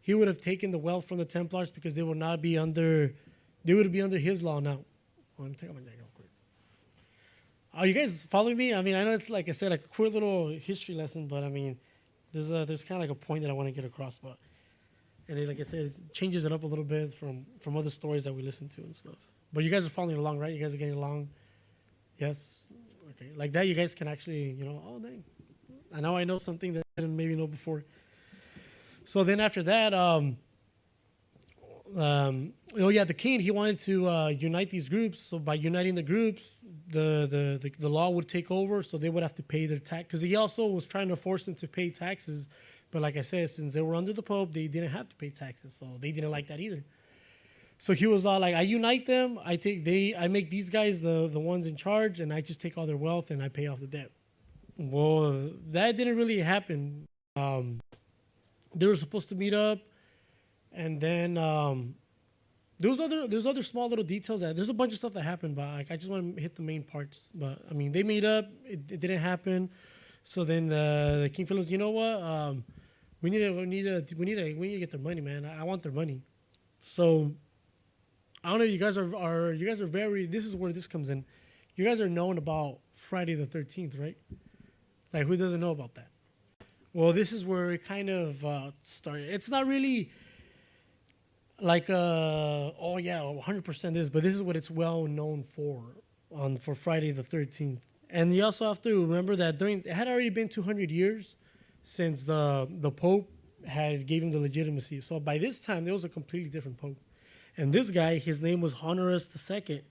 he would have taken the wealth from the Templars because they would not be under they would be under his law now. Oh, let me take out my jacket real quick. Are you guys following me? I mean, I know it's like I said, like a quick little history lesson, but I mean, there's kind of like a point that I want to get across. But and it, like I said, it changes it up a little bit from other stories that we listen to and stuff. But you guys are following along, right? You guys are getting along. Yes. Okay. Like that, you guys can actually, oh dang, I know something that I didn't maybe know before. So then after that, the king, he wanted to unite these groups. So by uniting the groups, the law would take over, so they would have to pay their tax. Because he also was trying to force them to pay taxes. But like I said, since they were under the Pope, they didn't have to pay taxes, so they didn't like that either. So he was all like, I unite them, I make these guys the ones in charge, and I just take all their wealth and I pay off the debt. Well, that didn't really happen. They were supposed to meet up, and then there's other small little details there's a bunch of stuff that happened, but like, I just want to hit the main parts. But I mean, they meet up, it didn't happen. So then the King Philip's, you know what? We need to get their money, man. I want their money. So I don't know. You guys are very. This is where this comes in. You guys are known about Friday the 13th, right? Like, who doesn't know about that? Well, this is where it kind of started. It's not really like 100% this, but this is what it's well known for Friday the 13th. And you also have to remember that it had already been 200 years since the Pope had gave him the legitimacy. So by this time, there was a completely different Pope. And this guy, his name was Honorius II.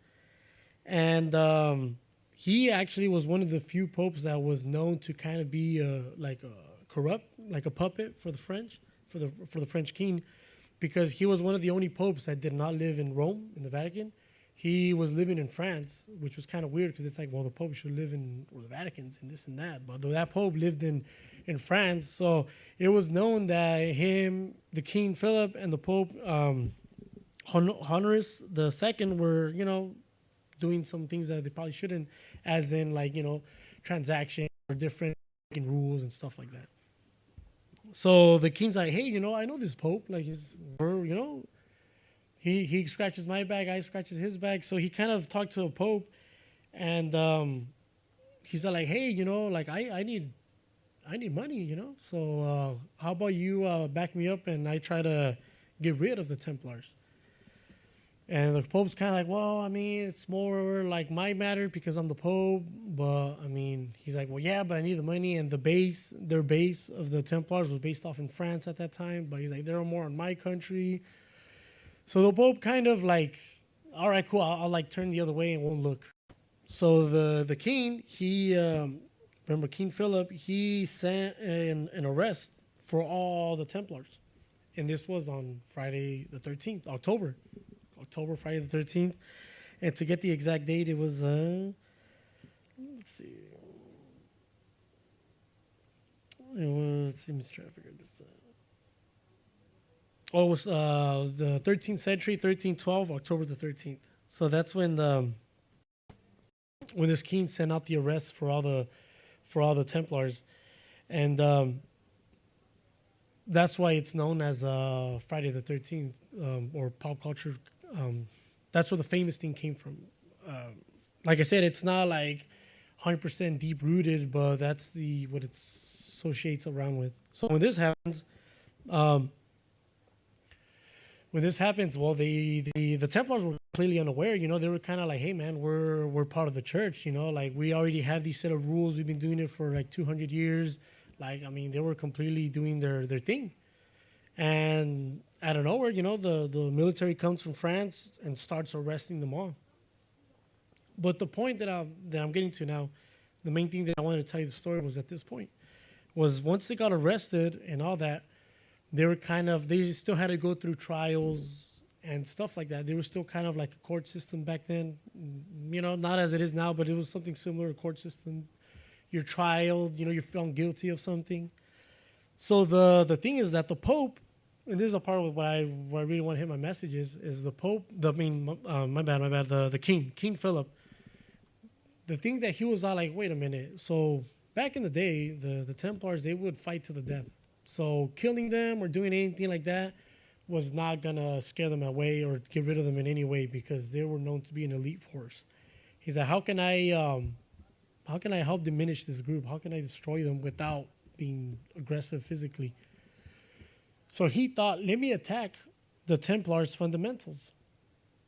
And he actually was one of the few popes that was known to kind of be like a corrupt, like a puppet for the French, for the French king, because he was one of the only popes that did not live in Rome, in the Vatican. He was living in France, which was kind of weird because it's like, well, the Pope should live in the Vatican's and this and that. But that Pope lived in France. So it was known that him, the King Philip, and the Pope Honorius II were, doing some things that they probably shouldn't, as in like, transaction or different rules and stuff like that. So the king's like, hey, I know this Pope. Like, he scratches my back, I scratches his back. So he kind of talked to the Pope, and he's like, hey, like I need money, So how about you back me up and I try to get rid of the Templars? And the Pope's kind of like, well, I mean, it's more like my matter because I'm the Pope. But I mean, he's like, well, yeah, but I need the money. And their base of the Templars was based off in France at that time. But he's like, they're more in my country. So the Pope kind of like, all right, cool. I'll like turn the other way and won't look. So the king, remember King Philip, he sent an arrest for all the Templars. And this was on Friday the 13th, October, Friday the 13th. And to get the exact date, it was, let's see. Let's see, Mr. I figured this out. Oh, it was the 13th century, 1312, October the 13th. So that's when this king sent out the arrests for all the Templars, and that's why it's known as Friday the 13th, or pop culture. That's where the famous thing came from. Like I said, it's not like 100% deep rooted, but that's what it associates around with. So when this happens. Well, the Templars were completely unaware. They were kind of like, hey, man, we're part of the church. Like we already have these set of rules. We've been doing it for like 200 years. Like, I mean, they were completely doing their thing. And out of nowhere, the military comes from France and starts arresting them all. But the point that I'm getting to now, the main thing that I wanted to tell you the story was at this point, was once they got arrested and all that, they still had to go through trials and stuff like that. They were still kind of like a court system back then, not as it is now, but it was something similar, a court system. You're trialed, you're found guilty of something. So the thing is that the Pope, and this is a part of what I really want to hit my message is the Pope, the King Philip. The thing that he was all like, wait a minute. So back in the day, the Templars, they would fight to the death. So killing them or doing anything like that was not gonna scare them away or get rid of them in any way because they were known to be an elite force. He's like, how can I help diminish this group? How can I destroy them without being aggressive physically? So he thought, let me attack the Templars' fundamentals.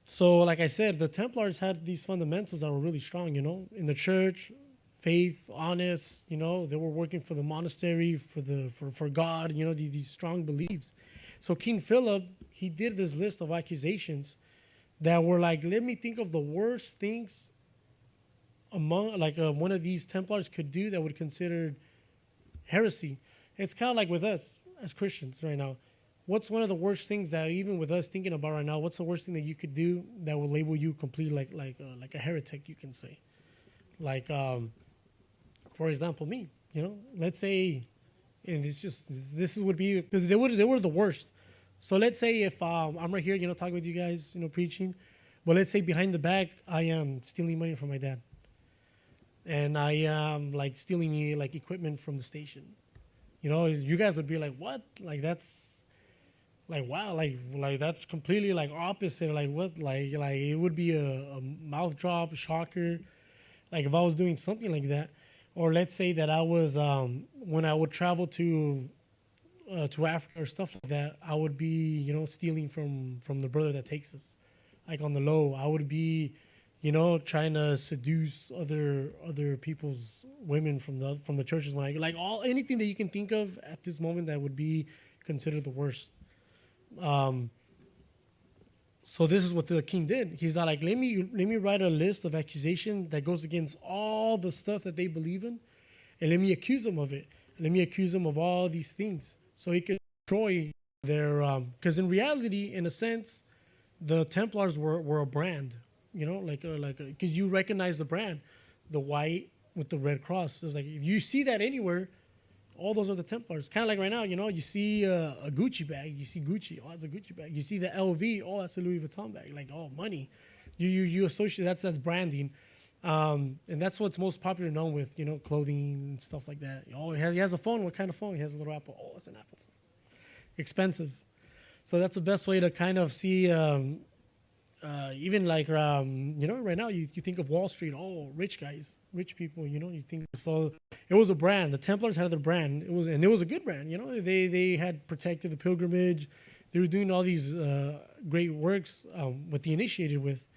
So, like I said, the Templars had these fundamentals that were really strong, in the church, faith, honest, they were working for the monastery, for God, these strong beliefs. So King Philip, he did this list of accusations that were like, let me think of the worst things among, like one of these Templars could do that would consider heresy. It's kind of like with us as Christians right now. What's one of the worst things that even with us thinking about right now? What's the worst thing that you could do that will label you completely like a heretic? You can say, like for example, me. Let's say, and this would be because they were the worst. So let's say if I'm right here, talking with you guys, preaching, but let's say behind the back I am stealing money from my dad, and I am like stealing like equipment from the station. You guys would be like, what? Like that's. Like wow, like that's completely like opposite. Like what? Like it would be a mouth drop, a shocker. Like if I was doing something like that, or let's say that I was when I would travel to Africa or stuff like that, I would be stealing from the brother that takes us, like on the low. I would be, trying to seduce other people's women from the churches when I like anything that you can think of at this moment that would be considered the worst. So this is what the king did. He's not like, let me write a list of accusation that goes against all the stuff that they believe in, and let me accuse them of it. Let me accuse them of all these things, so he could destroy their. Because in reality, in a sense, the Templars were a brand. Because you recognize the brand, the white with the red cross. It's like if you see that anywhere. All those are the Templars. Kind of like right now, you see a Gucci bag, you see Gucci, oh, that's a Gucci bag. You see the LV, oh, that's a Louis Vuitton bag. Like, oh, money. You associate, that's branding. And that's what's most popular known with, clothing and stuff like that. Oh, he has a phone. What kind of phone? He has a little Apple. Oh, it's an Apple. Expensive. So that's the best way to kind of see, even like, right now you think of Wall Street, oh, rich guys. Rich people, you think so. It was a brand. The Templars had their brand. It was a good brand. They had protected the pilgrimage. They were doing all these great works with the initiated with.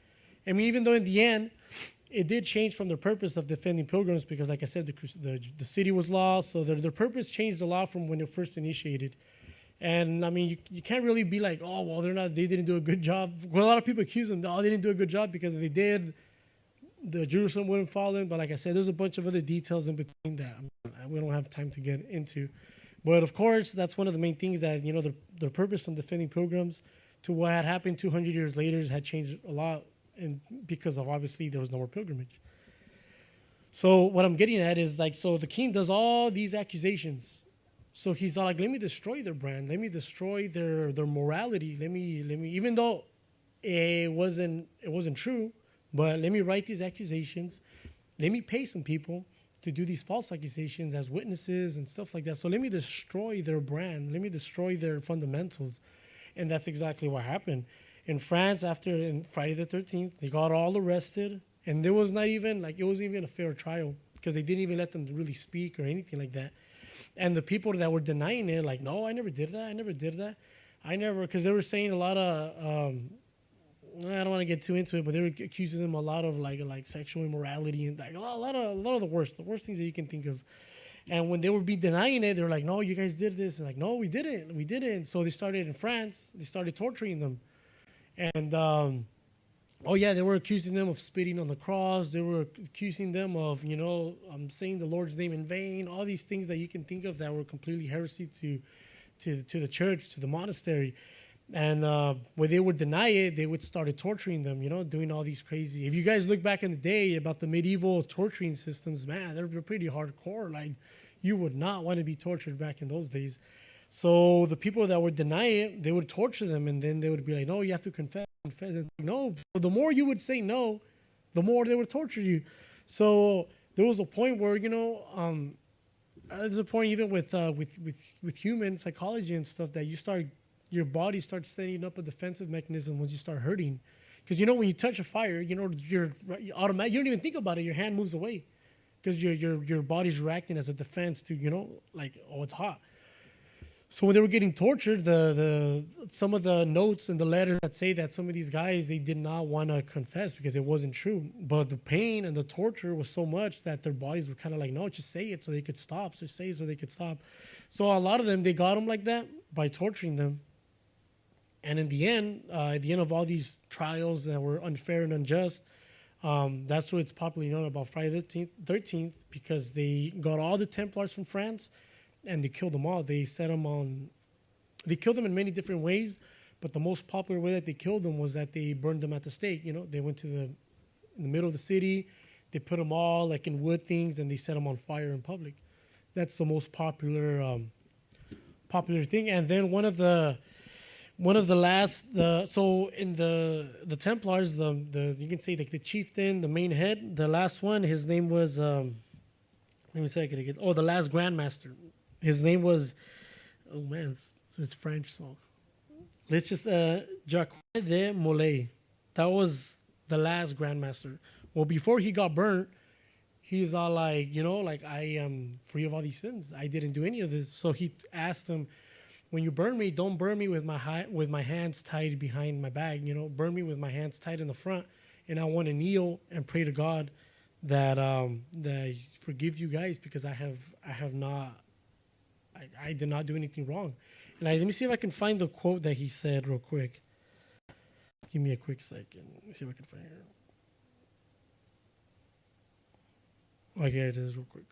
I mean, even though in the end, it did change from their purpose of defending pilgrims because, like I said, the city was lost. So their purpose changed a lot from when it first initiated. And I mean, you can't really be like, oh, well, they didn't do a good job. Well, a lot of people accuse them, oh, they didn't do a good job because if they did, the Jerusalem wouldn't fall in. But like I said, there's a bunch of other details in between that we don't have time to get into. But of course, that's one of the main things that, the purpose from defending pilgrims to what had happened 200 years later had changed a lot, and because of obviously there was no more pilgrimage. So what I'm getting at is like, so the king does all these accusations. So he's like, let me destroy their brand. Let me destroy their morality. Let me, even though it wasn't true, but let me write these accusations. Let me pay some people to do these false accusations as witnesses and stuff like that. So let me destroy their brand. Let me destroy their fundamentals. And that's exactly what happened. In France, in Friday the 13th, they got all arrested. And there was not even, it wasn't even a fair trial because they didn't even let them really speak or anything like that. And the people that were denying it, like, no, I never did that. Because they were saying a lot of, I don't want to get too into it, but they were accusing them a lot of like sexual immorality and like a lot of the worst things that you can think of. And when they would be denying it, they were like, no, you guys did this. And like, no, we didn't. So they started in France. They started torturing them. And, they were accusing them of spitting on the cross. They were accusing them of, saying the Lord's name in vain. All these things that you can think of that were completely heresy to the church, to the monastery. And when they would deny it, they would start torturing them, doing all these crazy. If you guys look back in the day about the medieval torturing systems, man, they're pretty hardcore. Like, you would not want to be tortured back in those days. So the people that would deny it, they would torture them, and then they would be like, no, you have to confess. It's like, no. The more you would say no, the more they would torture you. So there was a point where, there's a point even with human psychology and stuff that you start your body starts setting up a defensive mechanism once you start hurting. Because you know when you touch a fire, you know you're automatic. You don't even think about it. Your hand moves away because your body's reacting as a defense to like, oh, it's hot. So when they were getting tortured, the some of the notes and the letters that say that some of these guys, they did not want to confess because it wasn't true. But the pain and the torture was so much that their bodies were kind of like, no, just say it so they could stop. Just say it so they could stop. So a lot of them, they got them like that by torturing them. And in the end, at the end of all these trials that were unfair and unjust, that's what it's popularly known about Friday the 13th, because they got all the Templars from France and they killed them all. They killed them in many different ways, but the most popular way that they killed them was that they burned them at the stake. They went in the middle of the city, they put them all like in wood things, and they set them on fire in public. That's the most popular thing. And then one of the last, so in the Templars, you can say like the chieftain, the main head, the last one, his name was let me say again. Oh, the last Grandmaster. His name was, oh man, it's French, so let's just Jacques de Molay. That was the last Grandmaster. Well, before he got burnt, he was all like, like, I am free of all these sins. I didn't do any of this. So he asked him, when you burn me, don't burn me with my hands tied behind my back. Burn me with my hands tied in the front, and I want to kneel and pray to God that that forgive you guys, because I did not do anything wrong. And let me see if I can find the quote that he said real quick. Give me a quick second. Let me see if I can find it. Oh, here it is real quick.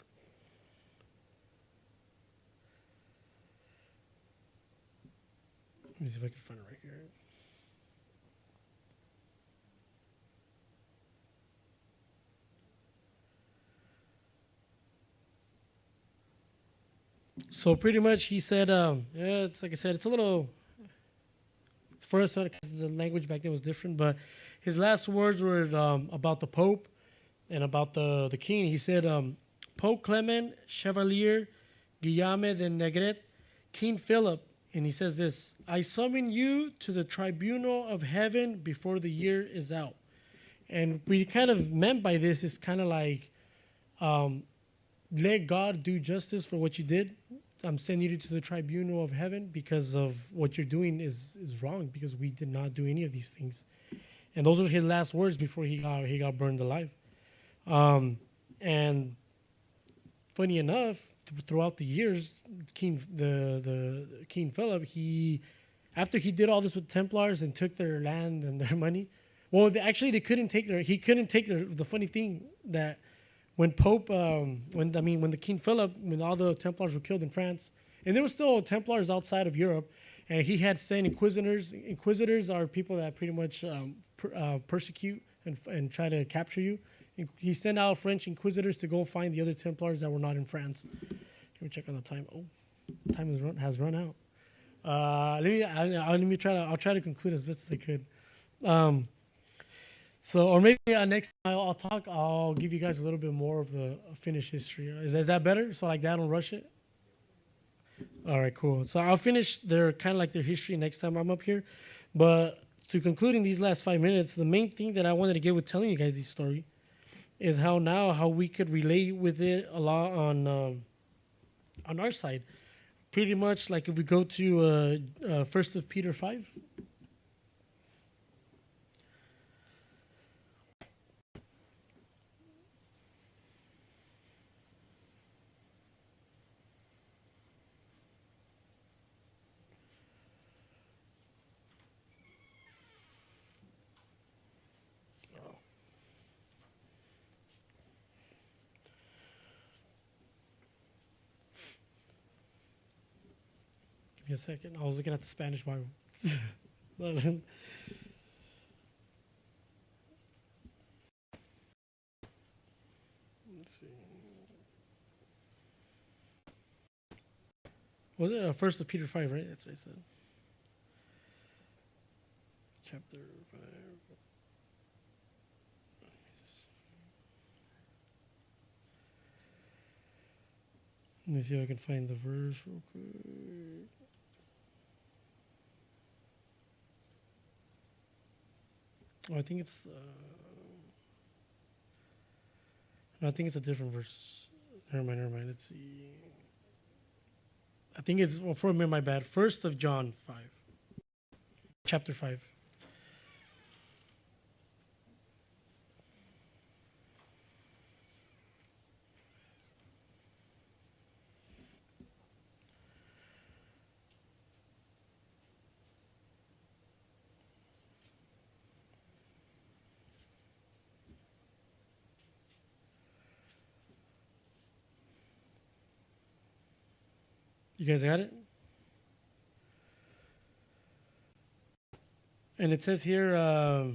Let me see if I can find it right here. So pretty much he said, yeah, it's like I said, it's a little, for us, because the language back then was different, but his last words were about the Pope and about the king. He said, Pope Clement, Chevalier, Guillaume de Negret, King Philip, and he says this, I summon you to the tribunal of heaven before the year is out. And we kind of meant by this is kind of like, let God do justice for what you did. I'm sending you to the tribunal of heaven because of what you're doing is wrong, because we did not do any of these things. And those were his last words before he got burned alive. And funny enough, throughout the years, King Philip, after he did all this with Templars and took their land and their money, well, they couldn't take the funny thing that when the King Philip, when all the Templars were killed in France, and there were still Templars outside of Europe, and he had sent inquisitors. Inquisitors are people that pretty much persecute and try to capture you. He sent out French inquisitors to go find the other Templars that were not in France. Let me check on the time. Oh, time has run out. I'll try to conclude as best as I could. Or maybe next time I'll give you guys a little bit more of the Finnish history. Is that better? So like that, I don't rush it? All right, cool. So I'll finish their history next time I'm up here. But to conclude in these last 5 minutes, the main thing that I wanted to get with telling you guys this story is how we could relate with it a lot on our side. Pretty much like if we go to 1 Peter 5. Give me a second. I was looking at the Spanish Bible. Let's see. Was it 1 Peter 5, right? That's what I said. Chapter 5. Let me see if I can find the verse real quick. Oh, I think it's. No, I think it's a different verse. Never mind. Never mind. Let's see. I think it's for me. My bad. First of John 5, chapter 5. You guys got it? And it says here. Let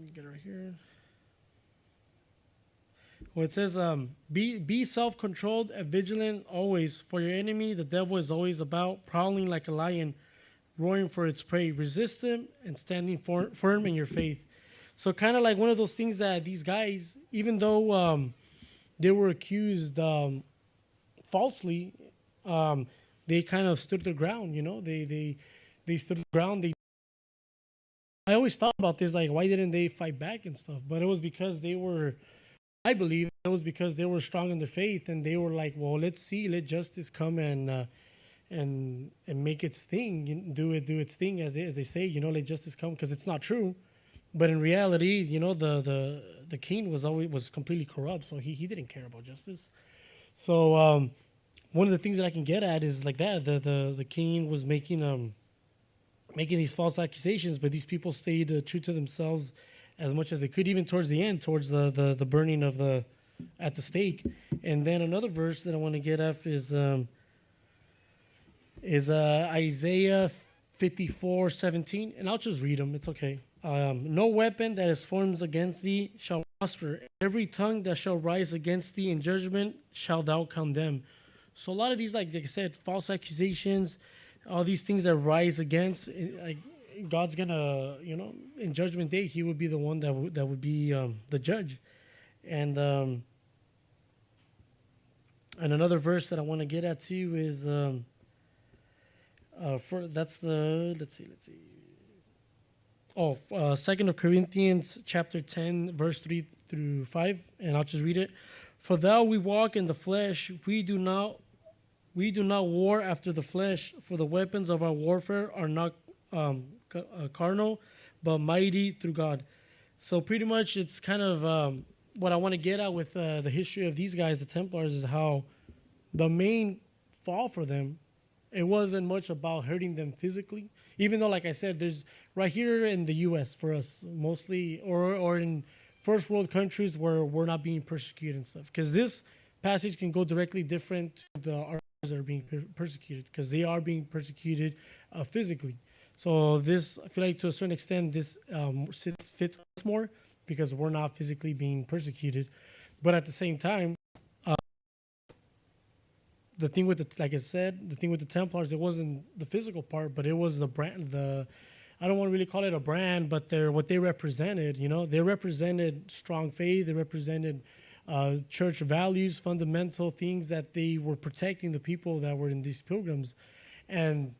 me get it right here. Well, it says, be self-controlled and vigilant always, for your enemy, the devil, is always about, prowling like a lion, roaring for its prey. Resist him and standing firm in your faith. So kind of like one of those things that these guys, even though they were accused falsely, they kind of stood their ground. You know, they stood their ground. I always thought about this, like, why didn't they fight back and stuff? But it was because they were. I believe it was because they were strong in their faith, and they were like, well, let's see, let justice come and make its thing, do its thing, as they say, you know, let justice come, because it's not true. But in reality, you know, the king was completely corrupt, so he didn't care about justice. So one of the things that I can get at is like that the king was making these false accusations, but these people stayed true to themselves as much as they could, even towards the end, towards the burning of at the stake. And then another verse that I want to get at is Isaiah 54:17, and I'll just read them. It's okay. No weapon that is formed against thee shall prosper. Every tongue that shall rise against thee in judgment shall thou condemn. So a lot of these, like I said, false accusations, all these things that rise against, like, God's gonna, you know, in Judgment Day, He would be the one that would be the judge. And another verse that I want to get at too is let's see. Oh, 2 Corinthians chapter 10, verse 3 through 5, and I'll just read it. For though we walk in the flesh, we do not war after the flesh, for the weapons of our warfare are not carnal, but mighty through God. So pretty much it's kind of what I want to get at with the history of these guys, the Templars, is how the main fall for them, it wasn't much about hurting them physically, even though, like I said, there's right here in the U.S. for us mostly, or in first world countries where we're not being persecuted and stuff, because this passage can go directly different to the ours that are being persecuted, because they are being persecuted physically. So this, I feel like to a certain extent, this fits us more because we're not physically being persecuted. But at the same time, the thing with like I said, the thing with the Templars, it wasn't the physical part, but it was the brand. I don't want to really call it a brand, but what they represented. You know, they represented strong faith. They represented church values, fundamental things that they were protecting the people that were in these pilgrims, and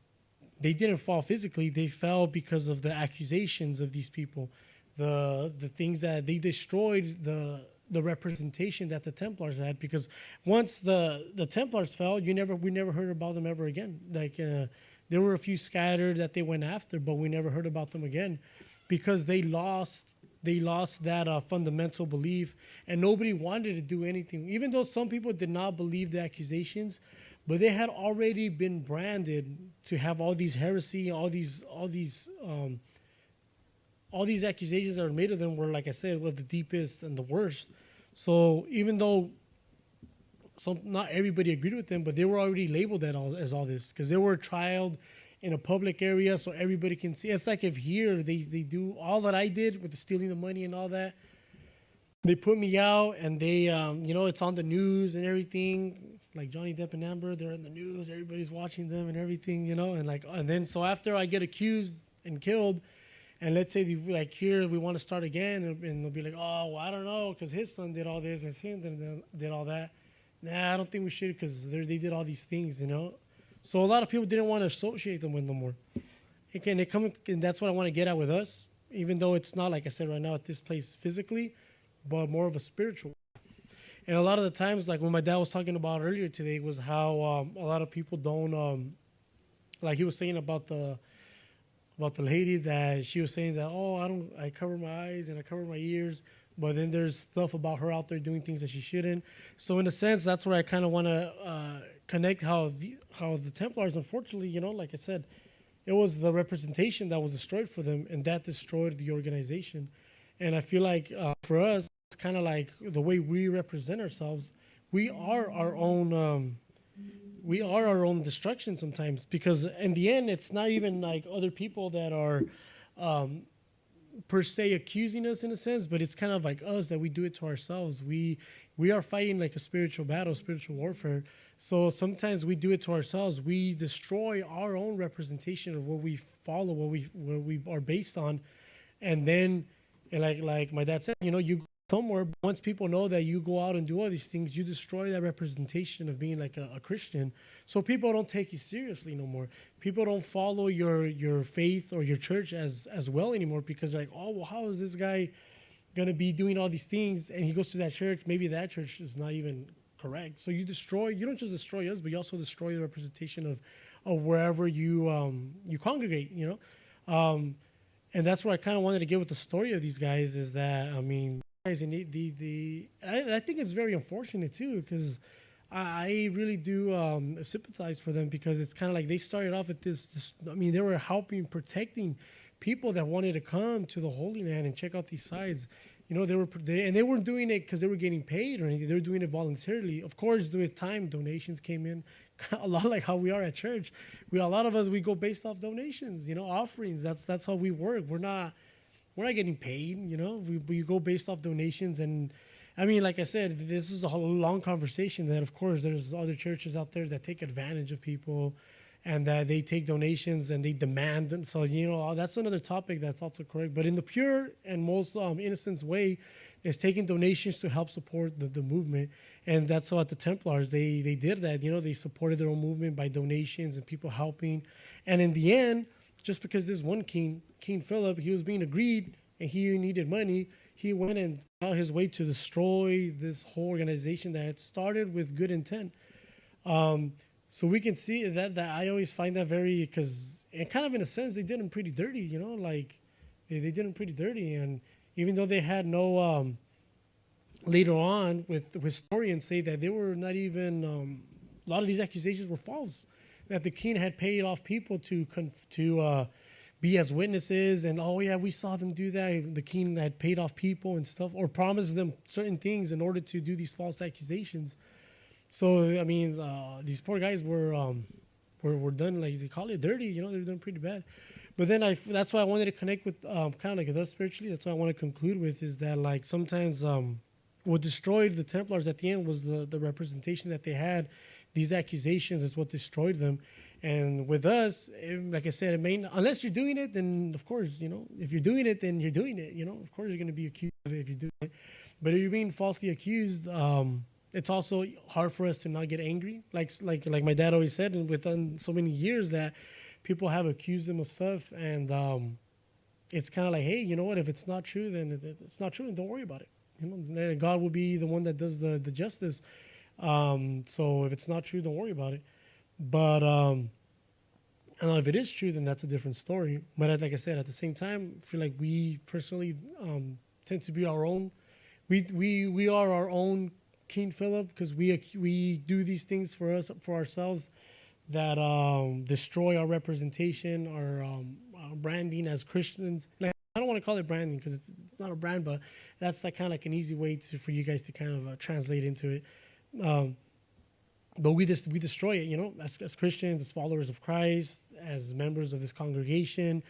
they didn't fall physically. They fell because of the accusations of these people, the things that they destroyed, the representation that the Templars had. Because once the Templars fell, we never heard about them ever again. Like there were a few scattered that they went after, but we never heard about them again, because they lost that fundamental belief, and nobody wanted to do anything. Even though some people did not believe the accusations, but they had already been branded to have all these heresy, all these accusations that were made of them were, like I said, were the deepest and the worst. So even though not everybody agreed with them, but they were already labeled as all this, because they were trialed in a public area so everybody can see. It's like if here they do all that I did with the stealing the money and all that. They put me out, and they, it's on the news and everything. Like Johnny Depp and Amber, they're in the news. Everybody's watching them and everything, and then so after I get accused and killed, and let's say here we want to start again, and they'll be like, oh, well, I don't know, because his son did all this, his son did all that. Nah, I don't think we should, because they did all these things, So a lot of people didn't want to associate them with no more. And that's what I want to get at with us. even though it's not, like I said, right now at this place physically, but more of a spiritual. And a lot of the times, like what my dad was talking about earlier today, was how a lot of people don't, like he was saying about the lady that she was saying that, oh, I cover my eyes and I cover my ears, but then there's stuff about her out there doing things that she shouldn't. So in a sense, that's where I kind of want to connect how the Templars, unfortunately, like I said, it was the representation that was destroyed for them, and that destroyed the organization. And I feel like for us, it's kind of like the way we represent ourselves. We are our own. We are our own destruction sometimes, because in the end, it's not even like other people that are per se accusing us in a sense, but it's kind of like us that we do it to ourselves. We are fighting like a spiritual battle, spiritual warfare. So sometimes we do it to ourselves. We destroy our own representation of what we follow, what we are based on, and then, and like my dad said, you go somewhere. Once people know that you go out and do all these things, you destroy that representation of being like a Christian. So people don't take you seriously no more. People don't follow your faith or your church as well anymore, because they're like, oh, well, how is this guy going to be doing all these things? And he goes to that church. Maybe that church is not even correct. So you don't just destroy us, but you also destroy the representation of wherever you congregate, and that's what I kind of wanted to get with the story of these guys, is that, I mean, guys, and I think it's very unfortunate too, because I really do sympathize for them, because it's kind of like they started off at this. I mean, they were helping, protecting people that wanted to come to the Holy Land and check out these sites. They weren't doing it because they were getting paid or anything. They were doing it voluntarily. Of course, with time, donations came in, a lot like how we are at church. A lot of us, we go based off donations, offerings. That's how we work. We're not getting paid, we go based off donations. And I mean, like I said, this is a whole long conversation that, of course, there's other churches out there that take advantage of people, and that they take donations and they demand. And so, that's another topic that's also correct. But in the pure and most innocent way, is taking donations to help support the movement. And that's what the Templars, they did that. They supported their own movement by donations and people helping. And in the end, just because this one king, King Philip, he was being agreed and he needed money, he went and found his way to destroy this whole organization that had started with good intent. So we can see that I always find that very, because, and kind of in a sense, they did him pretty dirty, like they did him pretty dirty. And even though they had no, later on with historians say that they were not even, a lot of these accusations were false, that the king had paid off people to be as witnesses, and oh yeah, we saw them do that. The king had paid off people and stuff, or promised them certain things in order to do these false accusations. So I mean, these poor guys were done, like they call it, dirty. They were done pretty bad. But then that's why I wanted to connect with kind of like us spiritually. That's what I want to conclude with, is that like sometimes what destroyed the Templars at the end was the representation that they had. These accusations is what destroyed them. And with us, like I said, it may not, unless you're doing it, then of course, if you're doing it, then you're doing it. Of course you're going to be accused of it if you do it. But if you're being falsely accused, it's also hard for us to not get angry. Like my dad always said, and within so many years that people have accused him of stuff, and it's kind of like, hey, you know what? If it's not true, then it's not true, and don't worry about it. God will be the one that does the justice. So if it's not true, don't worry about it. But if it is true, then that's a different story. But like I said, at the same time, I feel like we personally tend to be our own. We are our own King Philip, because we do these things for ourselves that destroy our representation, our branding as Christians. And I don't want to call it branding because it's not a brand, but that's like kind of like an easy way for you guys to kind of translate into it. But we destroy it, as Christians, as followers of Christ, as members of this congregation.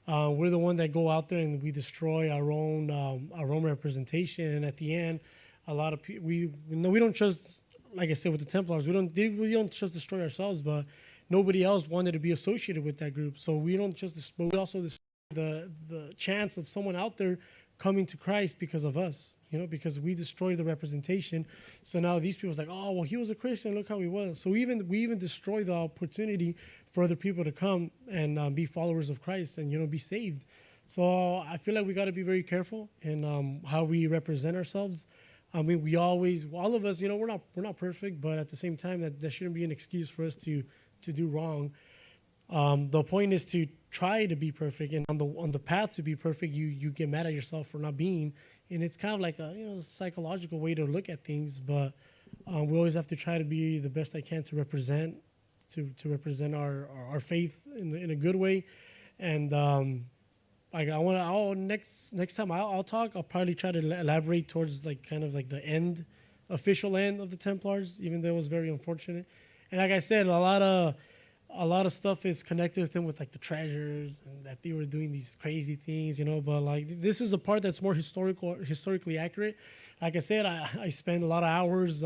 We're the one that go out there and we destroy our own representation. And at the end, a lot of people, we don't just, like I said, with the Templars, we don't just destroy ourselves, but nobody else wanted to be associated with that group. So we don't just, but we also destroy the chance of someone out there coming to Christ because of us. Because we destroy the representation. So now these people's like, oh, well, he was a Christian. Look how he was. So we even destroy the opportunity for other people to come and be followers of Christ and, be saved. So I feel like we got to be very careful in how we represent ourselves. I mean, we always, all of us, we're not perfect, but at the same time, that shouldn't be an excuse for us to do wrong. The point is to try to be perfect, and on the path to be perfect, you get mad at yourself for not being, and it's kind of like a psychological way to look at things. But we always have to try to be the best I can to represent our faith in a good way, and I'll next time I'll talk, I'll probably try to elaborate towards like kind of like the official end of the Templars, even though it was very unfortunate. And like I said, a lot of stuff is connected with them with like the treasures and that they were doing these crazy things, But like this is a part that's more historically accurate. Like I said, I spent a lot of hours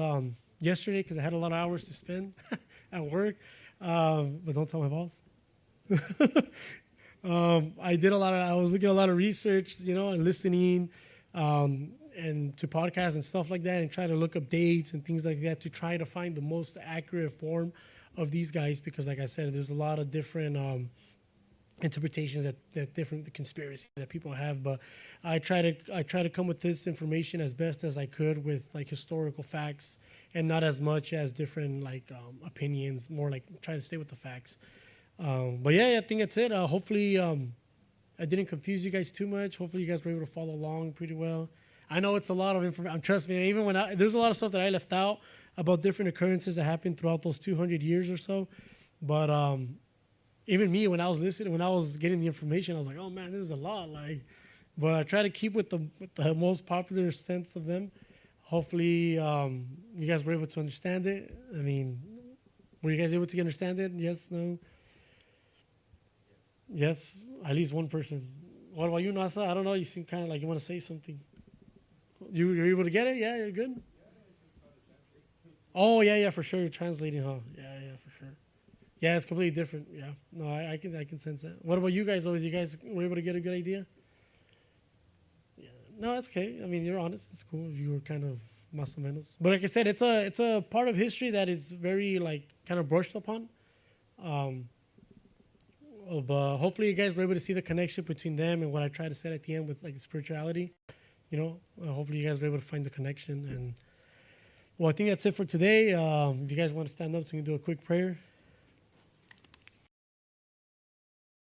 yesterday because I had a lot of hours to spend at work. But don't tell my boss. I was looking at a lot of research, and listening, and to podcasts and stuff like that, and try to look up dates and things like that to try to find the most accurate form of these guys. Because, like I said, there's a lot of different interpretations that different conspiracies that people have. But I try to come with this information as best as I could with like historical facts and not as much as different like opinions. More like try to stay with the facts. But yeah, I think that's it. Hopefully, I didn't confuse you guys too much. Hopefully, you guys were able to follow along pretty well. I know it's a lot of information. Trust me, even there's a lot of stuff that I left out about different occurrences that happened throughout those 200 years or so. But even me, when I was listening, when I was getting the information, I was like, oh man, this is a lot. Like, but I try to keep with the most popular sense of them. Hopefully, you guys were able to understand it. I mean, were you guys able to understand it? Yes, no. Yes, at least one person. What about you, Nasa? I don't know. You seem kind of like you want to say something. You're able to get it? Yeah, you're good? Oh, yeah, for sure. You're translating, huh? Yeah, for sure. Yeah, it's completely different. Yeah. No, I can sense that. What about you guys? You guys were able to get a good idea? Yeah. No, that's okay. I mean, you're honest. It's cool if you were kind of más o menos. But like I said, it's a part of history that is very, like, kind of brushed upon. But hopefully you guys were able to see the connection between them and what I tried to say at the end with like spirituality. Hopefully you guys were able to find the connection. And well, I think that's it for today. If you guys want to stand up, so we can do a quick prayer.